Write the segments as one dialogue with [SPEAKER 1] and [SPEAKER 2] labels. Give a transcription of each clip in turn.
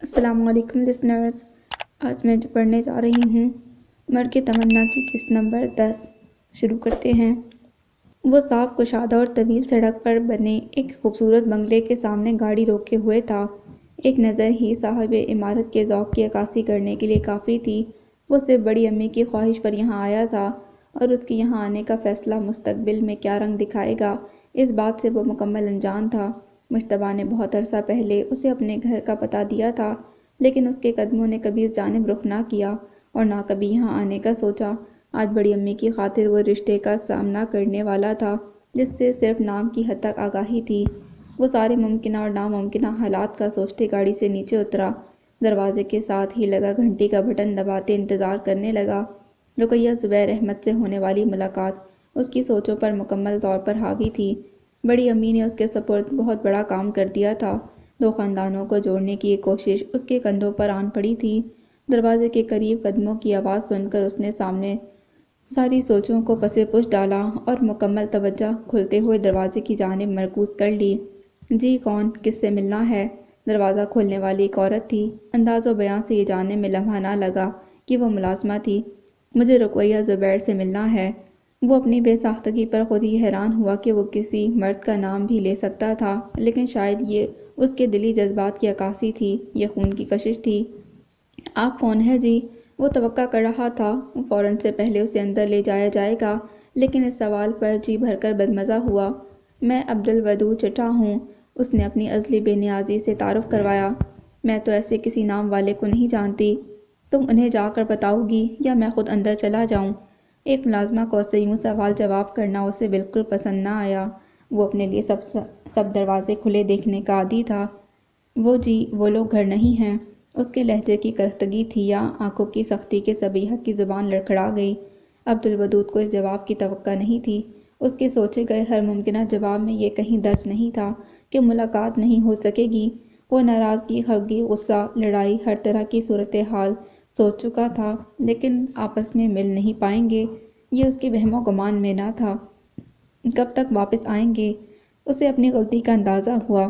[SPEAKER 1] السلام علیکم لسنرز، آج میں جو پڑھنے جا رہی ہوں مرگ کی تمنا کی قسط نمبر 10 شروع کرتے ہیں۔ وہ صاف کشادہ اور طویل سڑک پر بنے ایک خوبصورت بنگلے کے سامنے گاڑی روکے ہوئے تھا۔ ایک نظر ہی صاحب عمارت کے ذوق کی عکاسی کرنے کے لیے کافی تھی۔ وہ صرف بڑی امی کی خواہش پر یہاں آیا تھا اور اس کے یہاں آنے کا فیصلہ مستقبل میں کیا رنگ دکھائے گا اس بات سے وہ مکمل انجان تھا۔ مشتبہ نے بہت عرصہ پہلے اسے اپنے گھر کا پتہ دیا تھا، لیکن اس کے قدموں نے کبھی اس جانب رخ نہ کیا اور نہ کبھی یہاں آنے کا سوچا۔ آج بڑی امی کی خاطر وہ رشتے کا سامنا کرنے والا تھا جس سے صرف نام کی حد تک آگاہی تھی۔ وہ سارے ممکنہ اور ناممکنہ حالات کا سوچتے گاڑی سے نیچے اترا۔ دروازے کے ساتھ ہی لگا گھنٹی کا بٹن دباتے انتظار کرنے لگا۔ رقیہ زبیر احمد سے ہونے والی ملاقات اس کی سوچوں پر مکمل طور پر حاوی تھی۔ بڑی امی نے اس کے سپرد بہت بڑا کام کر دیا تھا۔ دو خاندانوں کو جوڑنے کی ایک کوشش اس کے کندھوں پر آن پڑی تھی۔ دروازے کے قریب قدموں کی آواز سن کر اس نے سامنے ساری سوچوں کو پس پش ڈالا اور مکمل توجہ کھلتے ہوئے دروازے کی جانب مرکوز کر لی۔ جی کون؟ کس سے ملنا ہے؟ دروازہ کھولنے والی ایک عورت تھی۔ انداز و بیان سے یہ جاننے میں لمحہ نہ لگا کہ وہ ملازمہ تھی۔ مجھے رقیہ زبیر سے ملنا ہے۔ وہ اپنی بے ساختگی پر خود ہی حیران ہوا کہ وہ کسی مرد کا نام بھی لے سکتا تھا، لیکن شاید یہ اس کے دلی جذبات کی عکاسی تھی، یہ خون کی کشش تھی۔ آپ کون ہیں جی؟ وہ توقع کر رہا تھا فوراً سے پہلے اسے اندر لے جایا جائے گا، لیکن اس سوال پر جی بھر کر بدمزہ ہوا۔ میں عبدالودود چٹھا ہوں، اس نے اپنی ازلی بے نیازی سے تعارف کروایا۔ میں تو ایسے کسی نام والے کو نہیں جانتی۔ تم انہیں جا کر بتاؤ گی یا میں خود اندر چلا جاؤں؟ ایک ملازمہ کو اس سے یوں سوال جواب کرنا اسے بالکل پسند نہ آیا۔ وہ اپنے لیے سب دروازے کھلے دیکھنے کا عادی تھا۔ وہ لوگ گھر نہیں ہیں۔ اس کے لہجے کی کرختگی تھی یا آنکھوں کی سختی کے صبیحہ کی زبان لڑکھڑا گئی۔ عبدالودود کو اس جواب کی توقع نہیں تھی۔ اس کے سوچے گئے ہر ممکنہ جواب میں یہ کہیں درج نہیں تھا کہ ملاقات نہیں ہو سکے گی۔ وہ ناراضگی، خفگی، غصہ، لڑائی، ہر طرح کی صورتحال سوچ چکا تھا، لیکن آپس میں مل نہیں پائیں گے یہ اس کے وہم و گمان میں نہ تھا۔ کب تک واپس آئیں گے؟ اسے اپنی غلطی کا اندازہ ہوا۔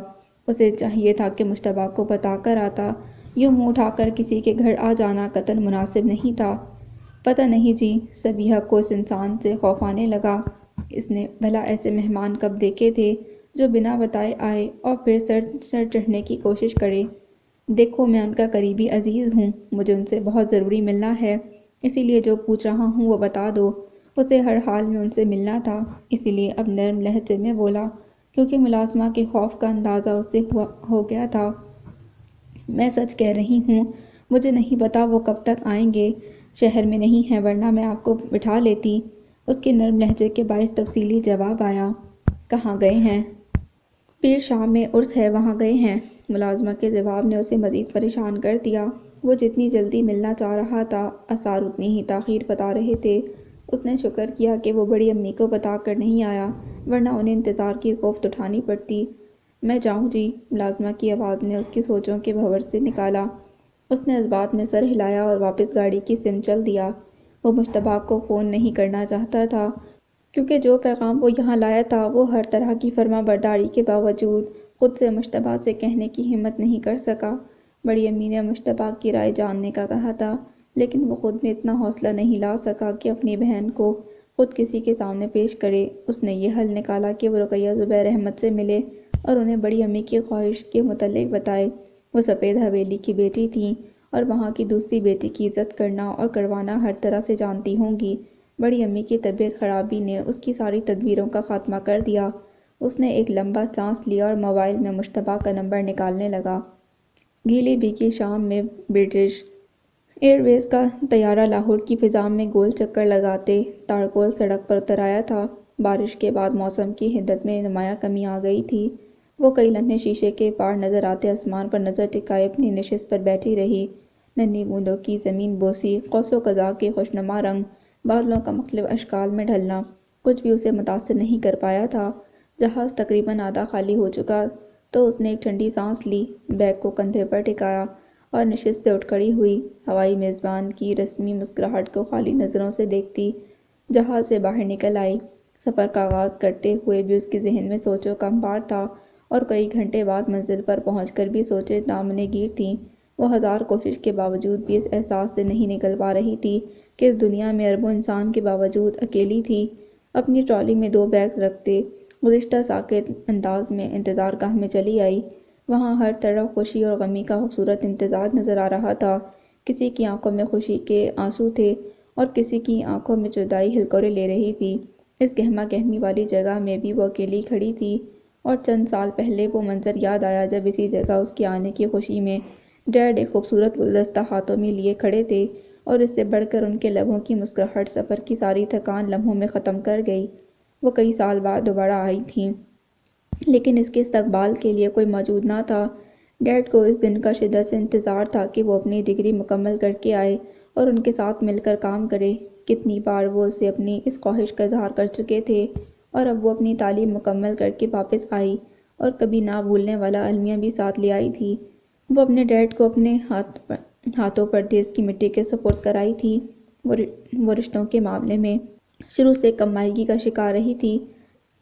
[SPEAKER 1] اسے چاہیے تھا کہ مشتبہ کو بتا کر آتا۔ یوں منہ اٹھا کر کسی کے گھر آ جانا قطعاً مناسب نہیں تھا۔ پتہ نہیں جی، صبیحہ کو اس انسان سے خوف آنے لگا۔ اس نے بھلا ایسے مہمان کب دیکھے تھے جو بنا بتائے آئے اور پھر سر چڑھنے کی کوشش کرے؟ دیکھو، میں ان کا قریبی عزیز ہوں، مجھے ان سے بہت ضروری ملنا ہے، اسی لیے جو پوچھ رہا ہوں وہ بتا دو۔ اسے ہر حال میں ان سے ملنا تھا، اسی لیے اب نرم لہجے میں بولا، کیونکہ ملازمہ کے خوف کا اندازہ اسے ہو گیا تھا۔ میں سچ کہہ رہی ہوں، مجھے نہیں پتا وہ کب تک آئیں گے۔ شہر میں نہیں ہیں، ورنہ میں آپ کو بٹھا لیتی۔ اس کے نرم لہجے کے باعث تفصیلی جواب آیا۔ کہاں گئے ہیں؟ پیر شام میں عرس ہے، وہاں گئے ہیں۔ ملازمہ کے جواب نے اسے مزید پریشان کر دیا۔ وہ جتنی جلدی ملنا چاہ رہا تھا، آثار اتنی ہی تاخیر بتا رہے تھے۔ اس نے شکر کیا کہ وہ بڑی امی کو بتا کر نہیں آیا، ورنہ انہیں انتظار کی کوفت اٹھانی پڑتی۔ میں جاؤں جی؟ ملازمہ کی آواز نے اس کی سوچوں کے بھنور سے نکالا۔ اس نے اس بات میں سر ہلایا اور واپس گاڑی کی سمت چل دیا۔ وہ مشتبہ کو فون نہیں کرنا چاہتا تھا، کیونکہ جو پیغام وہ یہاں لایا تھا وہ ہر طرح کی فرما برداری کے باوجود خود سے مشتبہ سے کہنے کی ہمت نہیں کر سکا۔ بڑی امی نے مشتبہ کی رائے جاننے کا کہا تھا، لیکن وہ خود میں اتنا حوصلہ نہیں لا سکا کہ اپنی بہن کو خود کسی کے سامنے پیش کرے۔ اس نے یہ حل نکالا کہ وہ رقیہ زبیر احمد سے ملے اور انہیں بڑی امی کی خواہش کے متعلق بتائے۔ وہ سفید حویلی کی بیٹی تھیں اور وہاں کی دوسری بیٹی کی عزت کرنا اور کروانا ہر طرح سے جانتی ہوں گی۔ بڑی امی کی طبیعت خرابی نے اس کی ساری تدبیروں کا خاتمہ کر دیا۔ اس نے ایک لمبا سانس لیا اور موبائل میں مشتبہ کا نمبر نکالنے لگا۔ گیلی بھیگی شام میں برٹش ایئر ویز کا طیارہ لاہور کی فضا میں گول چکر لگاتے تارکول سڑک پر اتر آیا تھا۔ بارش کے بعد موسم کی حدت میں نمایاں کمی آ گئی تھی۔ وہ کئی لمحے شیشے کے پار نظر آتے آسمان پر نظر ٹکائے اپنی نشست پر بیٹھی رہی۔ ننھی بوندوں کی زمین بوسی، قوس و قزح کے خوشنما رنگ، بادلوں کا مختلف اشکال میں ڈھلنا، کچھ بھی اسے متاثر نہیں کر پایا تھا۔ جہاز تقریباً آدھا خالی ہو چکا تو اس نے ایک ٹھنڈی سانس لی، بیگ کو کندھے پر ٹکایا اور نشست سے اٹھ کھڑی ہوئی۔ ہوائی میزبان کی رسمی مسکراہٹ کو خالی نظروں سے دیکھتی جہاز سے باہر نکل آئی۔ سفر کا آغاز کرتے ہوئے بھی اس کے ذہن میں سوچوں کا انبار تھا اور کئی گھنٹے بعد منزل پر پہنچ کر بھی سوچیں دامنے گیر تھیں۔ وہ ہزار کوشش کے باوجود بھی اس احساس سے نہیں نکل پا رہی تھی کہ اس دنیا میں اربوں انسان کے باوجود اکیلی تھی۔ اپنی ٹرالی میں 2 بیگز رکھتے گزشتہ ساکت انداز میں انتظار گاہ میں چلی آئی۔ وہاں ہر طرف خوشی اور غمی کا خوبصورت امتزاج نظر آ رہا تھا۔ کسی کی آنکھوں میں خوشی کے آنسو تھے اور کسی کی آنکھوں میں جدائی ہلکورے لے رہی تھی۔ اس گہما گہمی والی جگہ میں بھی وہ اکیلی کھڑی تھی اور چند سال پہلے وہ منظر یاد آیا جب اسی جگہ اس کے آنے کی خوشی میں ڈیڈ ایک خوبصورت گلدستہ ہاتھوں میں لیے کھڑے تھے اور اس سے بڑھ کر ان کے لبوں کی مسکراہٹ سفر کی ساری تھکان لمحوں میں ختم کر گئی۔ وہ کئی سال بعد دوبارہ آئی تھیں لیکن اس کے استقبال کے لیے کوئی موجود نہ تھا۔ ڈیڈ کو اس دن کا شدت سے انتظار تھا کہ وہ اپنی ڈگری مکمل کر کے آئے اور ان کے ساتھ مل کر کام کرے۔ کتنی بار وہ اسے اپنی اس خواہش کا اظہار کر چکے تھے اور اب وہ اپنی تعلیم مکمل کر کے واپس آئی اور کبھی نہ بھولنے والا المیہ بھی ساتھ لے آئی تھی۔ وہ اپنے ڈیڈ کو اپنے ہاتھوں پردیس کی مٹی کے سپرد کرائی تھی۔ وہ رشتوں کے معاملے میں شروع سے کم مائگی کا شکار رہی تھی۔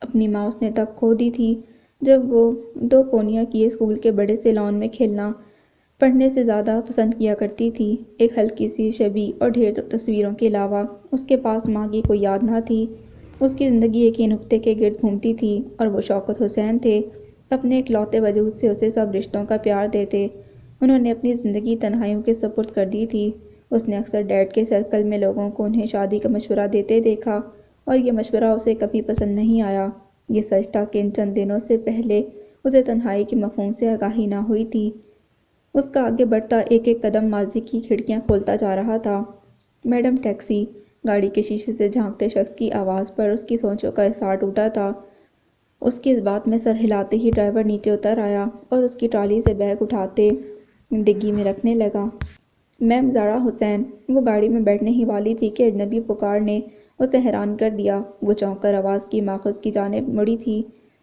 [SPEAKER 1] اپنی ماں اس نے تب کھو دی تھی جب وہ 2 پونیاں کیے اسکول کے بڑے سے لان میں کھیلنا پڑھنے سے زیادہ پسند کیا کرتی تھی۔ ایک ہلکی سی شبی اور ڈھیر تصویروں کے علاوہ اس کے پاس ماں کی کوئی یاد نہ تھی۔ اس کی زندگی ایک ہی نقطے کے گرد گھومتی تھی اور وہ شوکت حسین تھے۔ اپنے اکلوتے وجود سے اسے سب رشتوں کا پیار دیتے۔ انہوں نے اپنی زندگی تنہائیوں کے سپرد کر دی تھی۔ اس نے اکثر ڈیڈ کے سرکل میں لوگوں کو انہیں شادی کا مشورہ دیتے دیکھا اور یہ مشورہ اسے کبھی پسند نہیں آیا۔ یہ سچ تھا کہ ان چند دنوں سے پہلے اسے تنہائی کے مفہوم سے آگاہی نہ ہوئی تھی۔ اس کا آگے بڑھتا ایک ایک قدم ماضی کی کھڑکیاں کھولتا جا رہا تھا۔ Madam taxi! گاڑی کے شیشے سے جھانکتے شخص کی آواز پر اس کی سوچوں کا حصار ٹوٹا تھا۔ اس کی اس بات میں سر ہلاتے ہی ڈرائیور نیچے اتر آیا اور اس کی ٹرالی سے بیگ اٹھاتے ڈگی میں رکھنے لگا۔ میم زارا حسین! وہ گاڑی میں بیٹھنے ہی والی تھی کہ اجنبی پکار نے اسے حیران کر دیا۔ وہ چونک کر آواز کی ماخذ کی جانب مڑی تھی۔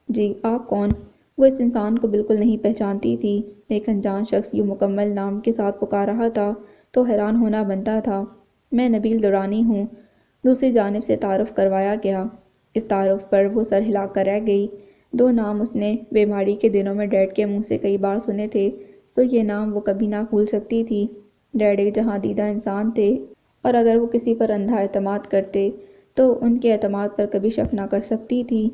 [SPEAKER 1] جی، آپ کون؟ وہ اس انسان کو بالکل نہیں پہچانتی تھی۔ ایک انجان شخص یوں مکمل نام کے ساتھ پکار رہا تھا تو حیران ہونا بنتا تھا۔ میں نبیل درانی ہوں، دوسری جانب سے تعارف کروایا گیا۔ اس تعارف پر وہ سر ہلا کر رہ گئی۔ 2 نام اس نے بیماری کے دنوں میں ڈیڈ کے منہ سے کئی بار سنے تھے، سو یہ نام وہ کبھی نہ بھول سکتی تھی۔ ڈیڈ ایک جہاں دیدہ انسان تھے اور اگر وہ کسی پر اندھا اعتماد کرتے تو ان کے اعتماد پر کبھی شک نہ کر سکتی تھی۔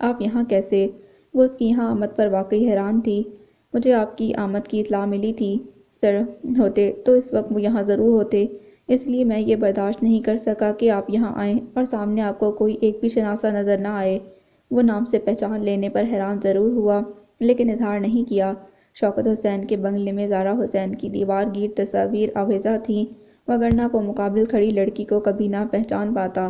[SPEAKER 1] آپ یہاں کیسے؟ وہ اس کی یہاں آمد پر واقعی حیران تھی۔ مجھے آپ کی آمد کی اطلاع ملی تھی۔ سر ہوتے تو اس وقت وہ یہاں ضرور ہوتے، اس لیے میں یہ برداشت نہیں کر سکا کہ آپ یہاں آئیں اور سامنے آپ کو کوئی ایک بھی شناسا نظر نہ آئے۔ وہ نام سے پہچان لینے پر حیران ضرور ہوا لیکن اظہار نہیں کیا۔ شوکت حسین کے بنگلے میں زارا حسین کی دیوار گیر تصاویر آویزاں تھیں وگرنہ وہ مقابل کھڑی لڑکی کو کبھی نہ پہچان پاتا۔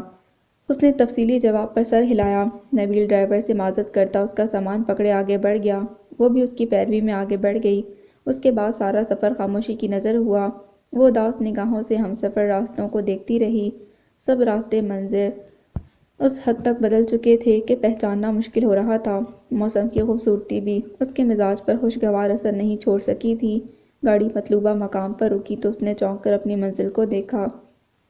[SPEAKER 1] اس نے تفصیلی جواب پر سر ہلایا۔ نبیل ڈرائیور سے معذرت کرتا اس کا سامان پکڑے آگے بڑھ گیا۔ وہ بھی اس کی پیروی میں آگے بڑھ گئی۔ اس کے بعد سارا سفر خاموشی کی نظر ہوا۔ وہ اداس نگاہوں سے ہمسفر راستوں کو دیکھتی رہی۔ سب راستے منظر اس حد تک بدل چکے تھے کہ پہچاننا مشکل ہو رہا تھا۔ موسم کی خوبصورتی بھی اس کے مزاج پر خوشگوار اثر نہیں چھوڑ سکی تھی۔ گاڑی مطلوبہ مقام پر رکی تو اس نے چونک کر اپنی منزل کو دیکھا۔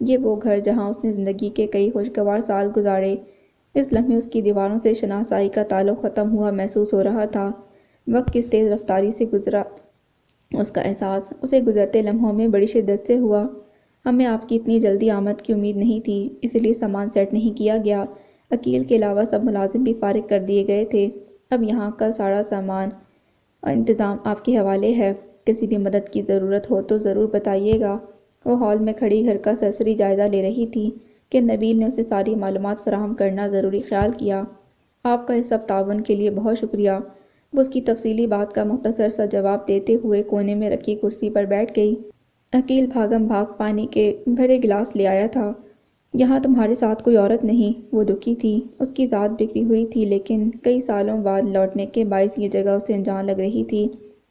[SPEAKER 1] یہ وہ گھر جہاں اس نے زندگی کے کئی خوشگوار سال گزارے۔ اس لمحے اس کی دیواروں سے شناسائی کا تعلق ختم ہوا محسوس ہو رہا تھا۔ وقت کس تیز رفتاری سے گزرا اس کا احساس اسے گزرتے لمحوں میں بڑی شدت سے ہوا۔ ہمیں آپ کی اتنی جلدی آمد کی امید نہیں تھی، اس لیے سامان سیٹ نہیں کیا گیا۔ عقیل کے علاوہ سب ملازم بھی فارغ کر دیے گئے تھے۔ اب یہاں کا سارا سامان انتظام آپ کے حوالے ہے۔ کسی بھی مدد کی ضرورت ہو تو ضرور بتائیے گا۔ وہ ہال میں کھڑی گھر کا سرسری جائزہ لے رہی تھی کہ نبیل نے اسے ساری معلومات فراہم کرنا ضروری خیال کیا۔ آپ کا اس سب تعاون کے لیے بہت شکریہ۔ وہ اس کی تفصیلی بات کا مختصر سا جواب دیتے ہوئے کونے میں رکھی کرسی پر بیٹھ گئی۔ عقیل بھاگم بھاگ پانی کے بھرے گلاس لے آیا تھا۔ یہاں تمہارے ساتھ کوئی عورت نہیں؟ وہ دکھی تھی۔ اس کی ذات بگڑی ہوئی تھی لیکن کئی سالوں بعد لوٹنے کے باعث یہ جگہ اسے انجان لگ رہی تھی۔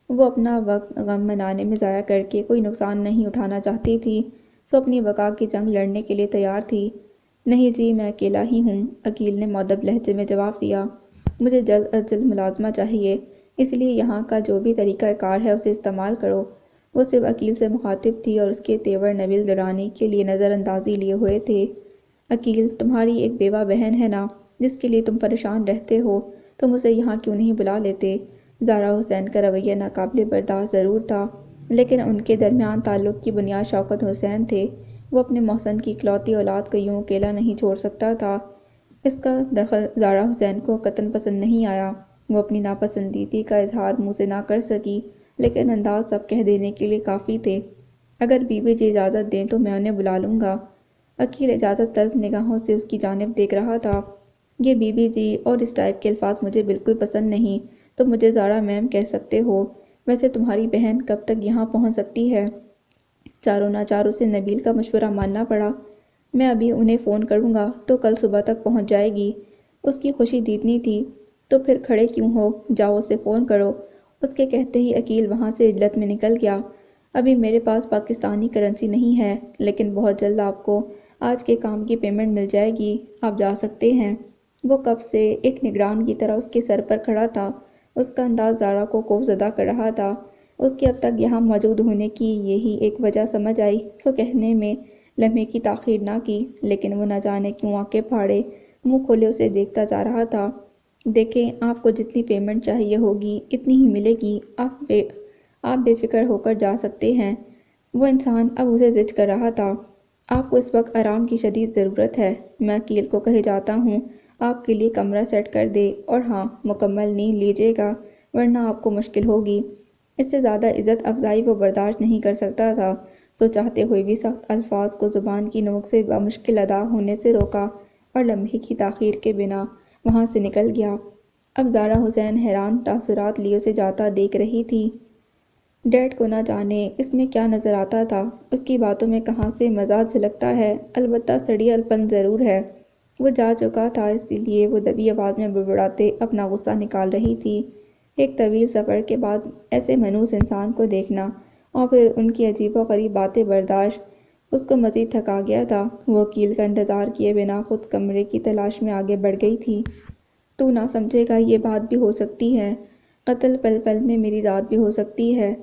[SPEAKER 1] وہ اپنا وقت غم منانے میں ضائع کر کے کوئی نقصان نہیں اٹھانا چاہتی تھی، سو اپنی بقا کی جنگ لڑنے کے لیے تیار تھی۔ نہیں جی، میں اکیلا ہی ہوں، عقیل نے مؤدب لہجے میں جواب دیا۔ مجھے جلد از جلد ملازمہ چاہیے، اس لیے یہاں کا جو بھی طریقہ کار ہے اسے استعمال کرو۔ وہ صرف عقیل سے مخاطب تھی اور اس کے تیور نبیل درانی کے لیے نظر اندازی لیے ہوئے تھے۔ عقیل، تمہاری ایک بیوہ بہن ہے نا جس کے لیے تم پریشان رہتے ہو، تم اسے یہاں کیوں نہیں بلا لیتے؟ زارا حسین کا رویہ ناقابل برداشت ضرور تھا لیکن ان کے درمیان تعلق کی بنیاد شوکت حسین تھے۔ وہ اپنے محسن کی اکلوتی اولاد کو یوں اکیلا نہیں چھوڑ سکتا تھا۔ اس کا دخل زہرا حسین کو قطعاً پسند نہیں آیا۔ وہ اپنی ناپسندیدگی کا اظہار منہ سے نہ کر سکی، لیکن انداز سب کہہ دینے کے لیے کافی تھے۔ اگر بی بی جی اجازت دیں تو میں انہیں بلا لوں گا۔ عقیل اجازت طلب نگاہوں سے اس کی جانب دیکھ رہا تھا۔ یہ بی بی جی اور اس ٹائپ کے الفاظ مجھے بالکل پسند نہیں۔ تم مجھے زہرا میم کہہ سکتے ہو۔ ویسے تمہاری بہن کب تک یہاں پہنچ سکتی ہے؟ چاروں ناچار اسے نبیل کا مشورہ ماننا پڑا۔ میں ابھی انہیں فون کروں گا تو کل صبح تک پہنچ جائے گی۔ اس کی خوشی دیدنی تھی۔ تو پھر کھڑے کیوں ہو، جاؤ اسے فون کرو۔ اس کے کہتے ہی عقیل وہاں سے عجلت میں نکل گیا۔ ابھی میرے پاس پاکستانی کرنسی نہیں ہے، لیکن بہت جلد آپ کو آج کے کام کی پیمنٹ مل جائے گی، آپ جا سکتے ہیں۔ وہ کب سے ایک نگران کی طرح اس کے سر پر کھڑا تھا۔ اس کا انداز زارا کو خوف زدہ کر رہا تھا۔ اس کے اب تک یہاں موجود ہونے کی یہی ایک وجہ سمجھ آئی، سو کہنے میں لمحے کی تاخیر نہ کی، لیکن وہ نہ جانے کیوں آنکھیں پھاڑے منہ کھولے اسے دیکھتا جا رہا تھا۔ دیکھیں، آپ کو جتنی پیمنٹ چاہیے ہوگی اتنی ہی ملے گی، آپ بے فکر ہو کر جا سکتے ہیں۔ وہ انسان اب اسے زج کر رہا تھا۔ آپ کو اس وقت آرام کی شدید ضرورت ہے۔ میں عقیل کو کہے جاتا ہوں آپ کے لیے کمرہ سیٹ کر دے، اور ہاں، مکمل نیند لیجیے گا ورنہ آپ کو مشکل ہوگی۔ اس سے زیادہ عزت افزائی وہ برداشت نہیں کر سکتا تھا، سو چاہتے ہوئے بھی سخت الفاظ کو زبان کی نوک سے بمشکل ادا ہونے سے روکا اور لمحے کی تاخیر کے بنا وہاں سے نکل گیا۔ اب زہرا حسین حیران تاثرات لیے اسے جاتا دیکھ رہی تھی۔ ڈیڈ کو نہ جانے اس میں کیا نظر آتا تھا، اس کی باتوں میں کہاں سے مزاج جھلکتا ہے، البتہ سڑیا پن ضرور ہے۔ وہ جا چکا تھا، اسی لیے وہ دبی آواز میں بڑبڑاتے اپنا غصہ نکال رہی تھی۔ ایک طویل سفر کے بعد ایسے منحوس انسان کو دیکھنا اور پھر ان کی عجیب و غریب باتیں برداشت اس کو مزید تھکا گیا تھا۔ وہ عقیل کا انتظار کیے بنا خود کمرے کی تلاش میں آگے بڑھ گئی تھی۔ تو نہ سمجھے گا، یہ بات بھی ہو سکتی ہے، قتل پل پل میں میری ذات بھی ہو سکتی ہے۔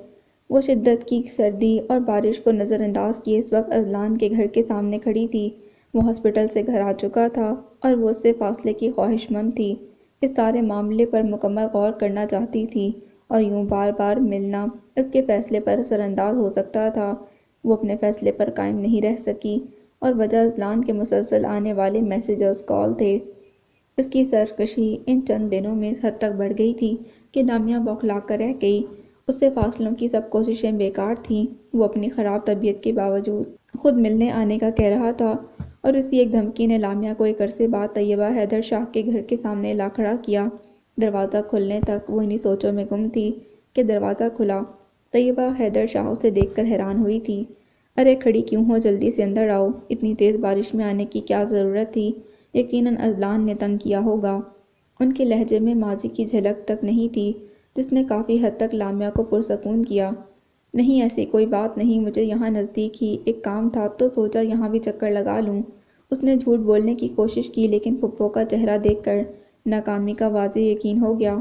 [SPEAKER 1] وہ شدت کی سردی اور بارش کو نظر انداز کیے اس وقت اذلان کے گھر کے سامنے کھڑی تھی۔ وہ ہاسپٹل سے گھر آ چکا تھا اور وہ اس سے فاصلے کی خواہش مند تھی۔ اس سارے معاملے پر مکمل غور کرنا چاہتی تھی، اور یوں بار بار ملنا اس کے فیصلے پر اثر انداز ہو سکتا تھا۔ وہ اپنے فیصلے پر قائم نہیں رہ سکی، اور وجہ اذلان کے مسلسل آنے والے میسیجز کال تھے۔ اس کی سرکشی ان چند دنوں میں اس حد تک بڑھ گئی تھی کہ لامیا بوکھلا کر رہ گئی۔ اس سے فاصلوں کی سب کوششیں بیکار تھیں۔ وہ اپنی خراب طبیعت کے باوجود خود ملنے آنے کا کہہ رہا تھا، اور اسی ایک دھمکی نے لامیا کو ایک عرصے بعد طیبہ حیدر شاہ کے گھر کے سامنے لا کھڑا کیا۔ دروازہ کھلنے تک وہ انہی سوچوں میں گم تھی کہ دروازہ کھلا۔ طیبہ حیدر شاہ اسے دیکھ کر حیران ہوئی تھی۔ ارے کھڑی کیوں ہو، جلدی سے اندر آؤ، اتنی تیز بارش میں آنے کی کیا ضرورت تھی؟ یقیناً اذلان نے تنگ کیا ہوگا۔ ان کے لہجے میں ماضی کی جھلک تک نہیں تھی، جس نے کافی حد تک لامیا کو پرسکون کیا۔ نہیں، ایسی کوئی بات نہیں، مجھے یہاں نزدیک ہی ایک کام تھا تو سوچا یہاں بھی چکر لگا لوں۔ اس نے جھوٹ بولنے کی کوشش کی، لیکن پھپھو کا چہرہ دیکھ کر ناکامی کا واضح یقین ہو گیا۔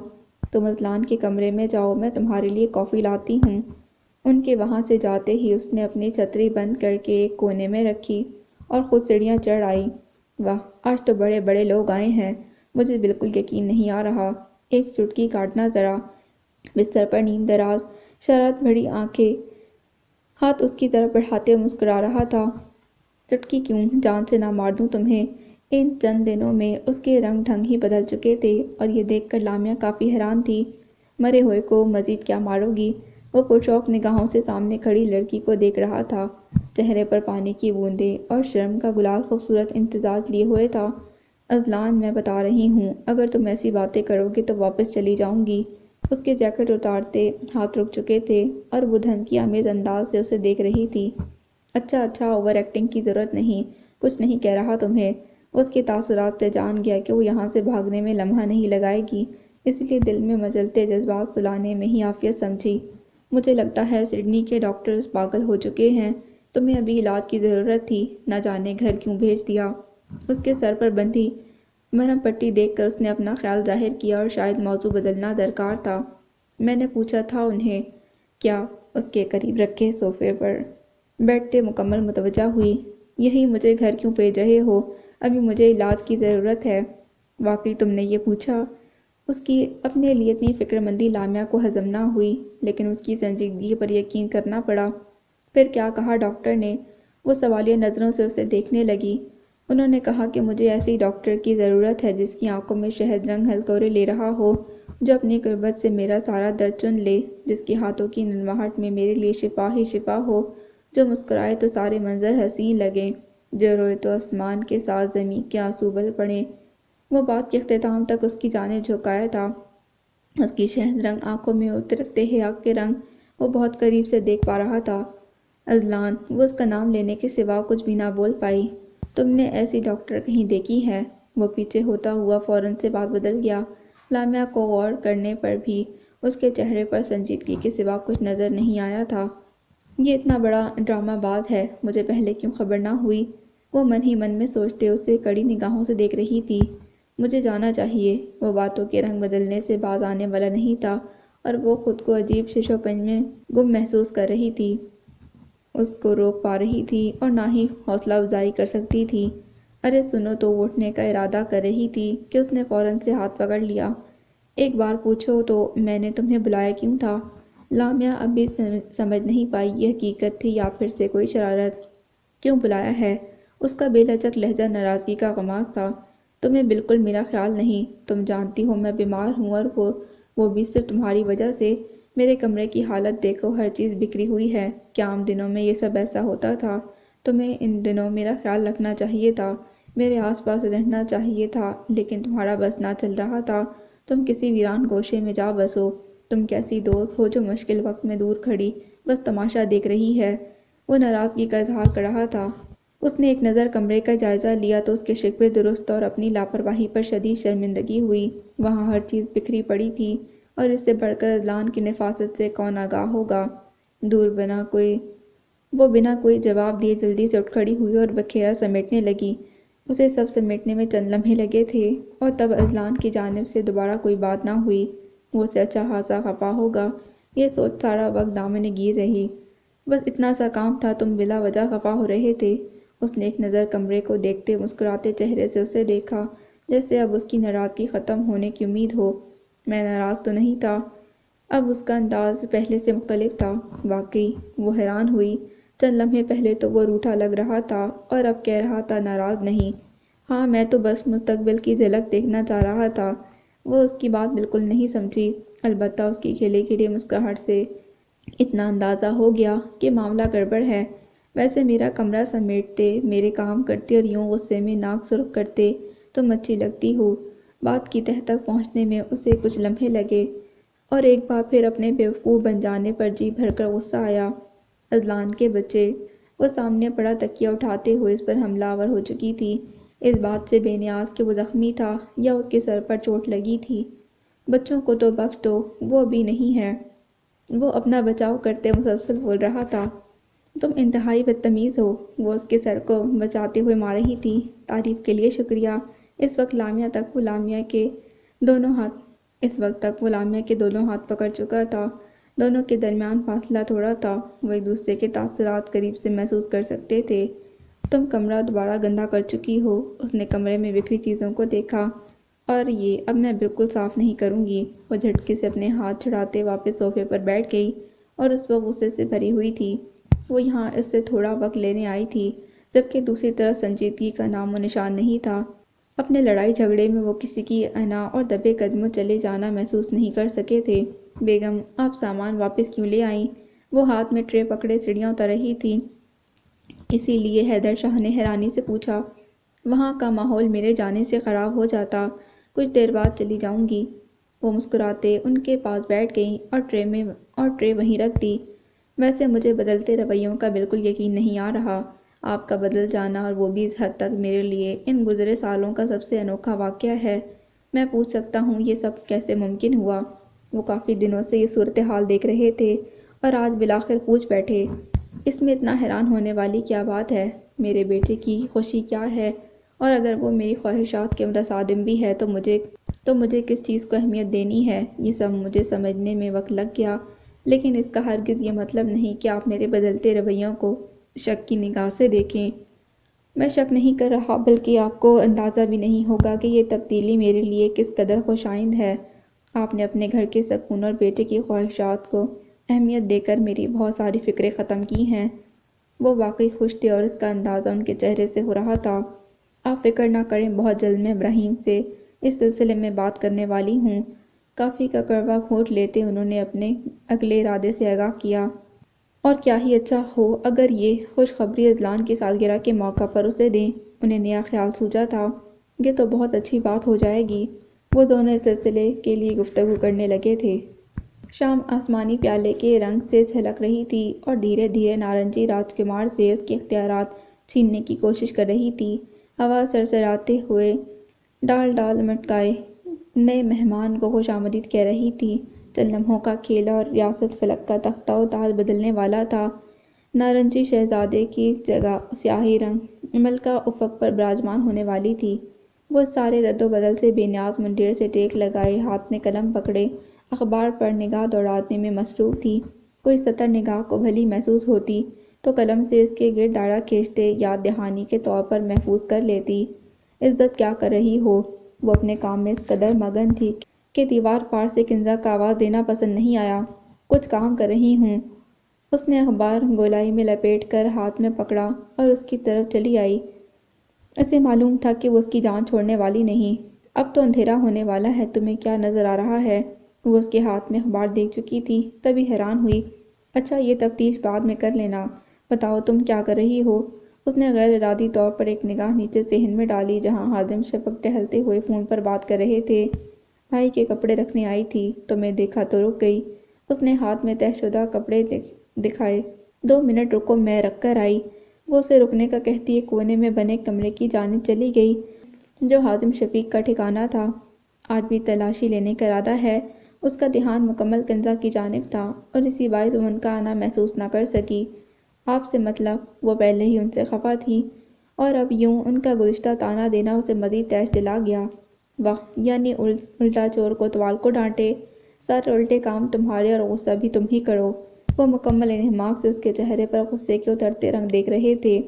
[SPEAKER 1] تم اذلان کے کمرے میں جاؤ، میں تمہارے لیے کافی لاتی ہوں۔ ان کے وہاں سے جاتے ہی اس نے اپنی چھتری بند کر کے ایک کونے میں رکھی اور خود سیڑھیاں چڑھ آئی۔ واہ، آج تو بڑے بڑے لوگ آئے ہیں، مجھے بالکل یقین نہیں آ رہا۔ ایک چٹکی کاٹنا ذرا۔ بستر پر نیم دراز، شرارت بھری آنکھیں، ہاتھ اس کی طرف بڑھاتے مسکرا رہا تھا۔ چٹکی کیوں، جان سے نہ مار دوں تمہیں؟ ان چند دنوں میں اس کے رنگ ڈھنگ ہی بدل چکے تھے، اور یہ دیکھ کر لامیا کافی حیران تھی۔ مرے ہوئے کو مزید کیا مارو گی؟ وہ پرشوق نگاہوں سے سامنے کھڑی لڑکی کو دیکھ رہا تھا۔ چہرے پر پانی کی بوندیں اور شرم کا گلال خوبصورت امتزاج لیے ہوئے تھا۔ اذلان، میں بتا رہی ہوں، اگر تم ایسی باتیں کرو گے تو واپس چلی جاؤں گی۔ اس کے جیکٹ اتارتے ہاتھ رک چکے تھے، اور وہ دھمکی آمیز انداز سے اسے دیکھ رہی تھی۔ اچھا اچھا، اوور ایکٹنگ کی ضرورت نہیں، کچھ نہیں کہہ رہا تمہیں۔ اس کے تاثرات سے جان گیا کہ وہ یہاں سے بھاگنے میں لمحہ نہیں لگائے گی، اس لیے دل میں مچلتے جذبات سلانے میں ہی عافیت سمجھی۔ مجھے لگتا ہے سڈنی کے ڈاکٹرز پاگل ہو چکے ہیں، تمہیں ابھی علاج کی ضرورت تھی، نہ جانے گھر کیوں بھیج دیا۔ اس کے سر پر بندھی مرہم پٹی دیکھ کر اس نے اپنا خیال ظاہر کیا، اور شاید موضوع بدلنا درکار تھا۔ میں نے پوچھا تھا انہیں۔ کیا؟ اس کے قریب رکھے صوفے پر بیٹھتے مکمل متوجہ ہوئی۔ یہی، مجھے گھر کیوں بھیج رہے ہو، ابھی مجھے علاج کی ضرورت ہے۔ واقعی تم نے یہ پوچھا؟ اس کی اپنے لیے اتنی فکر مندی لامیا کو ہضم نہ ہوئی، لیکن اس کی سنجیدگی پر یقین کرنا پڑا۔ پھر کیا کہا ڈاکٹر نے؟ وہ سوالیہ نظروں سے اسے دیکھنے لگی۔ انہوں نے کہا کہ مجھے ایسی ڈاکٹر کی ضرورت ہے جس کی آنکھوں میں شہد رنگ ہتھوڑے لے رہا ہو، جو اپنی قربت سے میرا سارا درد چن لے، جس کے ہاتھوں کی ننواہٹ میں میرے لیے شفا ہی شفا ہو، جو مسکرائے تو سارے منظر حسین لگیں، جو روئے تو آسمان کے ساتھ زمین کے آنسو بل پڑیں۔ وہ بات کے اختتام تک اس کی جانب جھکایا تھا، اس کی شہد رنگ آنکھوں میں اترتے حیا کے رنگ وہ بہت قریب سے دیکھ پا رہا تھا۔ اذلان، وہ اس کا نام لینے کے سوا کچھ بھی نہ بول پائی۔ تم نے ایسی ڈاکٹر کہیں دیکھی ہے؟ وہ پیچھے ہوتا ہوا فوراً سے بات بدل گیا۔ لامیا کو غور کرنے پر بھی اس کے چہرے پر سنجیدگی کے سوا کچھ نظر نہیں آیا تھا۔ یہ اتنا بڑا ڈرامہ باز ہے، مجھے پہلے کیوں خبر نہ ہوئی؟ وہ من ہی من میں سوچتے اسے کڑی نگاہوں سے دیکھ رہی تھی۔ مجھے جانا چاہیے۔ وہ باتوں کے رنگ بدلنے سے باز آنے والا نہیں تھا، اور وہ خود کو عجیب شش و پنج میں گم محسوس کر رہی تھی۔ اس کو روک پا رہی تھی اور نہ ہی حوصلہ افزائی کر سکتی تھی۔ ارے سنو تو وہ اٹھنے کا ارادہ کر رہی تھی کہ اس نے فوراً سے ہاتھ پکڑ لیا۔ ایک بار پوچھو تو میں نے تمہیں بلایا کیوں تھا؟ لامیا اب بھی سمجھ نہیں پائی یہ حقیقت تھی یا پھر سے کوئی شرارت۔ کیوں بلایا ہے؟ اس کا بے لچک لہجہ ناراضگی کا غماز تھا۔ تمہیں بالکل میرا خیال نہیں۔ تم جانتی ہو میں بیمار ہوں، اور وہ بھی صرف تمہاری وجہ سے۔ میرے کمرے کی حالت دیکھو، ہر چیز بکھری ہوئی ہے۔ کیا عام دنوں میں یہ سب ایسا ہوتا تھا؟ تمہیں ان دنوں میرا خیال رکھنا چاہیے تھا، میرے آس پاس رہنا چاہیے تھا، لیکن تمہارا بس نہ چل رہا تھا۔ تم کسی ویران گوشے میں جا بسو۔ تم کیسی دوست ہو جو مشکل وقت میں دور کھڑی بس تماشا دیکھ رہی ہے؟ وہ ناراضگی کا اظہار کر رہا تھا۔ اس نے ایک نظر کمرے کا جائزہ لیا تو اس کے شکوے درست اور اپنی لاپرواہی پر شدید شرمندگی ہوئی۔ وہاں ہر چیز بکھری پڑی تھی، اور اس سے بڑھ کر اذلان کی نفاست سے کون آگاہ ہوگا؟ وہ بنا کوئی جواب دیے جلدی سے اٹھ کھڑی ہوئی اور بکھیرا سمیٹنے لگی۔ اسے سب سمیٹنے میں چند لمحے لگے تھے، اور تب اذلان کی جانب سے دوبارہ کوئی بات نہ ہوئی۔ وہ اسے اچھا خاصا خفا ہوگا، یہ سوچ سارا وقت دامن گیر رہی۔ بس اتنا سا کام تھا، تم بلا وجہ خفا ہو رہے تھے۔ اس نے ایک نظر کمرے کو دیکھتے مسکراتے چہرے سے اسے دیکھا، جیسے اب اس کی ناراضگی ختم ہونے کی امید ہو۔ میں ناراض تو نہیں تھا؟ اب اس کا انداز پہلے سے مختلف تھا۔ واقعی؟ وہ حیران ہوئی۔ چند لمحے پہلے تو وہ روٹھا لگ رہا تھا، اور اب کہہ رہا تھا ناراض نہیں۔ ہاں، میں تو بس مستقبل کی جھلک دیکھنا چاہ رہا تھا۔ وہ اس کی بات بالکل نہیں سمجھی، البتہ اس کی کھلی کھلی مسکراہٹ سے اتنا اندازہ ہو گیا کہ معاملہ گڑبڑ ہے۔ ویسے میرا کمرہ سمیٹتے، میرے کام کرتے اور یوں غصے میں ناک سرخ کرتے تم اچھی لگتی ہو۔ بات کی تہہ تک پہنچنے میں اسے کچھ لمحے لگے، اور ایک بار پھر اپنے بیوقوف بن جانے پر جی بھر کر غصہ آیا۔ اذلان کے بچے! وہ سامنے پڑا تکیہ اٹھاتے ہوئے اس پر حملہ آور ہو چکی تھی، اس بات سے بے نیاز کہ وہ زخمی تھا یا اس کے سر پر چوٹ لگی تھی۔ بچوں کو تو بخش دو، وہ ابھی نہیں ہے۔ وہ اپنا بچاؤ کرتے مسلسل بول رہا تھا۔ تم انتہائی بدتمیز ہو۔ وہ اس کے سر کو بچاتے ہوئے مار رہی تھی۔ تعریف کے لیے شکریہ۔ اس وقت تک وہ لامیا کے دونوں ہاتھ پکڑ چکا تھا۔ دونوں کے درمیان فاصلہ تھوڑا تھا، وہ ایک دوسرے کے تاثرات قریب سے محسوس کر سکتے تھے۔ تم کمرہ دوبارہ گندا کر چکی ہو۔ اس نے کمرے میں بکھری چیزوں کو دیکھا۔ اور یہ اب میں بالکل صاف نہیں کروں گی۔ وہ جھٹکے سے اپنے ہاتھ چھڑاتے واپس صوفے پر بیٹھ گئی، اور اس وقت غصے سے بھری ہوئی تھی۔ وہ یہاں اس سے تھوڑا وقت لینے آئی تھی، جبکہ دوسری طرف سنجیدگی کا نام و نشان نہیں تھا۔ اپنے لڑائی جھگڑے میں وہ کسی کی انا اور دبے قدموں چلے جانا محسوس نہیں کر سکے تھے۔ بیگم، آپ سامان واپس کیوں لے آئیں؟ وہ ہاتھ میں ٹرے پکڑے سیڑھیاں اتر رہی تھی۔ اسی لیے؟ حیدر شاہ نے حیرانی سے پوچھا۔ وہاں کا ماحول میرے جانے سے خراب ہو جاتا۔ کچھ دیر بعد چلی جاؤں گی۔ وہ مسکراتے ان کے پاس بیٹھ گئیں اور ٹرے وہیں رکھ دی۔ ویسے مجھے بدلتے رویوں کا بالکل یقین نہیں آ رہا۔ آپ کا بدل جانا، اور وہ بھی اس حد تک، میرے لیے ان گزرے سالوں کا سب سے انوکھا واقعہ ہے۔ میں پوچھ سکتا ہوں یہ سب کیسے ممکن ہوا؟ وہ کافی دنوں سے یہ صورتحال دیکھ رہے تھے، اور آج بالآخر پوچھ بیٹھے۔ اس میں اتنا حیران ہونے والی کیا بات ہے؟ میرے بیٹے کی خوشی کیا ہے؟ اور اگر وہ میری خواہشات کے متصادم بھی ہے تو مجھے کس چیز کو اہمیت دینی ہے؟ یہ سب مجھے سمجھنے میں وقت لگ گیا، لیکن اس کا ہرگز یہ مطلب نہیں کہ آپ میرے بدلتے رویوں کو شک کی نگاہ سے دیکھیں۔ میں شک نہیں کر رہا، بلکہ آپ کو اندازہ بھی نہیں ہوگا کہ یہ تبدیلی میرے لیے کس قدر خوش آئند ہے۔ آپ نے اپنے گھر کے سکون اور بیٹے کی خواہشات کو اہمیت دے کر میری بہت ساری فکریں ختم کی ہیں۔ وہ واقعی خوش تھے اور اس کا اندازہ ان کے چہرے سے ہو رہا تھا۔ آپ فکر نہ کریں، بہت جلد میں ابراہیم سے اس سلسلے میں بات کرنے والی ہوں۔ کافی کا کڑوا گھونٹ لیتے انہوں نے اپنے اگلے ارادے سے آگاہ کیا۔ اور کیا ہی اچھا ہو اگر یہ خوشخبری اذلان کی سالگرہ کے موقع پر اسے دیں۔ انہیں نیا خیال سوچا تھا، یہ تو بہت اچھی بات ہو جائے گی۔ وہ دونوں اس سلسلے کے لیے گفتگو کرنے لگے تھے۔ شام آسمانی پیالے کے رنگ سے چھلک رہی تھی اور دھیرے دھیرے نارنجی راجکمار سے اس کے اختیارات چھیننے کی کوشش کر رہی تھی۔ ہوا سرسراتے ہوئے ڈال ڈال مٹکائے نئے مہمان کو خوش آمدید کہہ رہی تھی۔ چند لمحوں کا کھیل اور ریاست فلک کا تختہ و تاج بدلنے والا تھا۔ نارنجی شہزادے کی جگہ سیاہی رنگ ملکہ افق پر براجمان ہونے والی تھی۔ وہ اس سارے رد و بدل سے بے نیاز منڈیر سے ٹیک لگائے ہاتھ میں قلم پکڑے اخبار پر نگاہ دوڑانے میں مصروف تھی۔ کوئی سطر نگاہ کو بھلی محسوس ہوتی تو قلم سے اس کے گرد دائرہ کھینچتے یاد دہانی کے طور پر محفوظ کر لیتی۔ عزت کیا کر رہی ہو؟ وہ اپنے کام میں اس قدر مگن تھی کہ دیوار پار سے کنزا کا آواز دینا پسند نہیں آیا۔ کچھ کام کر رہی ہوں۔ اس نے اخبار گولائی میں لپیٹ کر ہاتھ میں پکڑا اور اس کی طرف چلی آئی۔ اسے معلوم تھا کہ وہ اس کی جان چھوڑنے والی نہیں۔ اب تو اندھیرا ہونے والا ہے، تمہیں کیا نظر آ رہا ہے؟ وہ اس کے ہاتھ میں اخبار دیکھ چکی تھی، تبھی حیران ہوئی۔ اچھا، یہ تفتیش بعد میں کر لینا، بتاؤ تم کیا کر رہی ہو؟ اس نے غیر ارادی طور پر ایک نگاہ نیچے صحن میں ڈالی جہاں ہاضم شفق ٹہلتے ہوئے فون پر بات کر رہے تھے۔ بھائی کے کپڑے رکھنے آئی تھی، تمہیں دیکھا تو رک گئی۔ اس نے ہاتھ میں تہہ شدہ کپڑے دکھائے۔ 2 منٹ رکو، میں رکھ کر آئی۔ وہ اسے رکنے کا کہتی ایک کونے میں بنے کمرے کی جانب چلی گئی جو ہاضم شفیق کا ٹھکانہ تھا۔ آج بھی تلاشی لینے کا ارادہ ہے۔ اس کا دھیان مکمل کنزا کی جانب تھا اور اسی باعث وہ ان کا آنا محسوس نہ کر سکی۔ آپ سے مطلب؟ وہ پہلے ہی ان سے خفا تھی اور اب یوں ان کا گزشتہ طعنہ دینا اسے مزید تیش دلا گیا۔ واہ، یعنی الٹا چور کوتوال کو ڈانٹے، سارے الٹے کام تمہارے اور غصہ بھی تم ہی کرو۔ وہ مکمل انہماک سے اس کے چہرے پر غصے کے اترتے رنگ دیکھ رہے تھے۔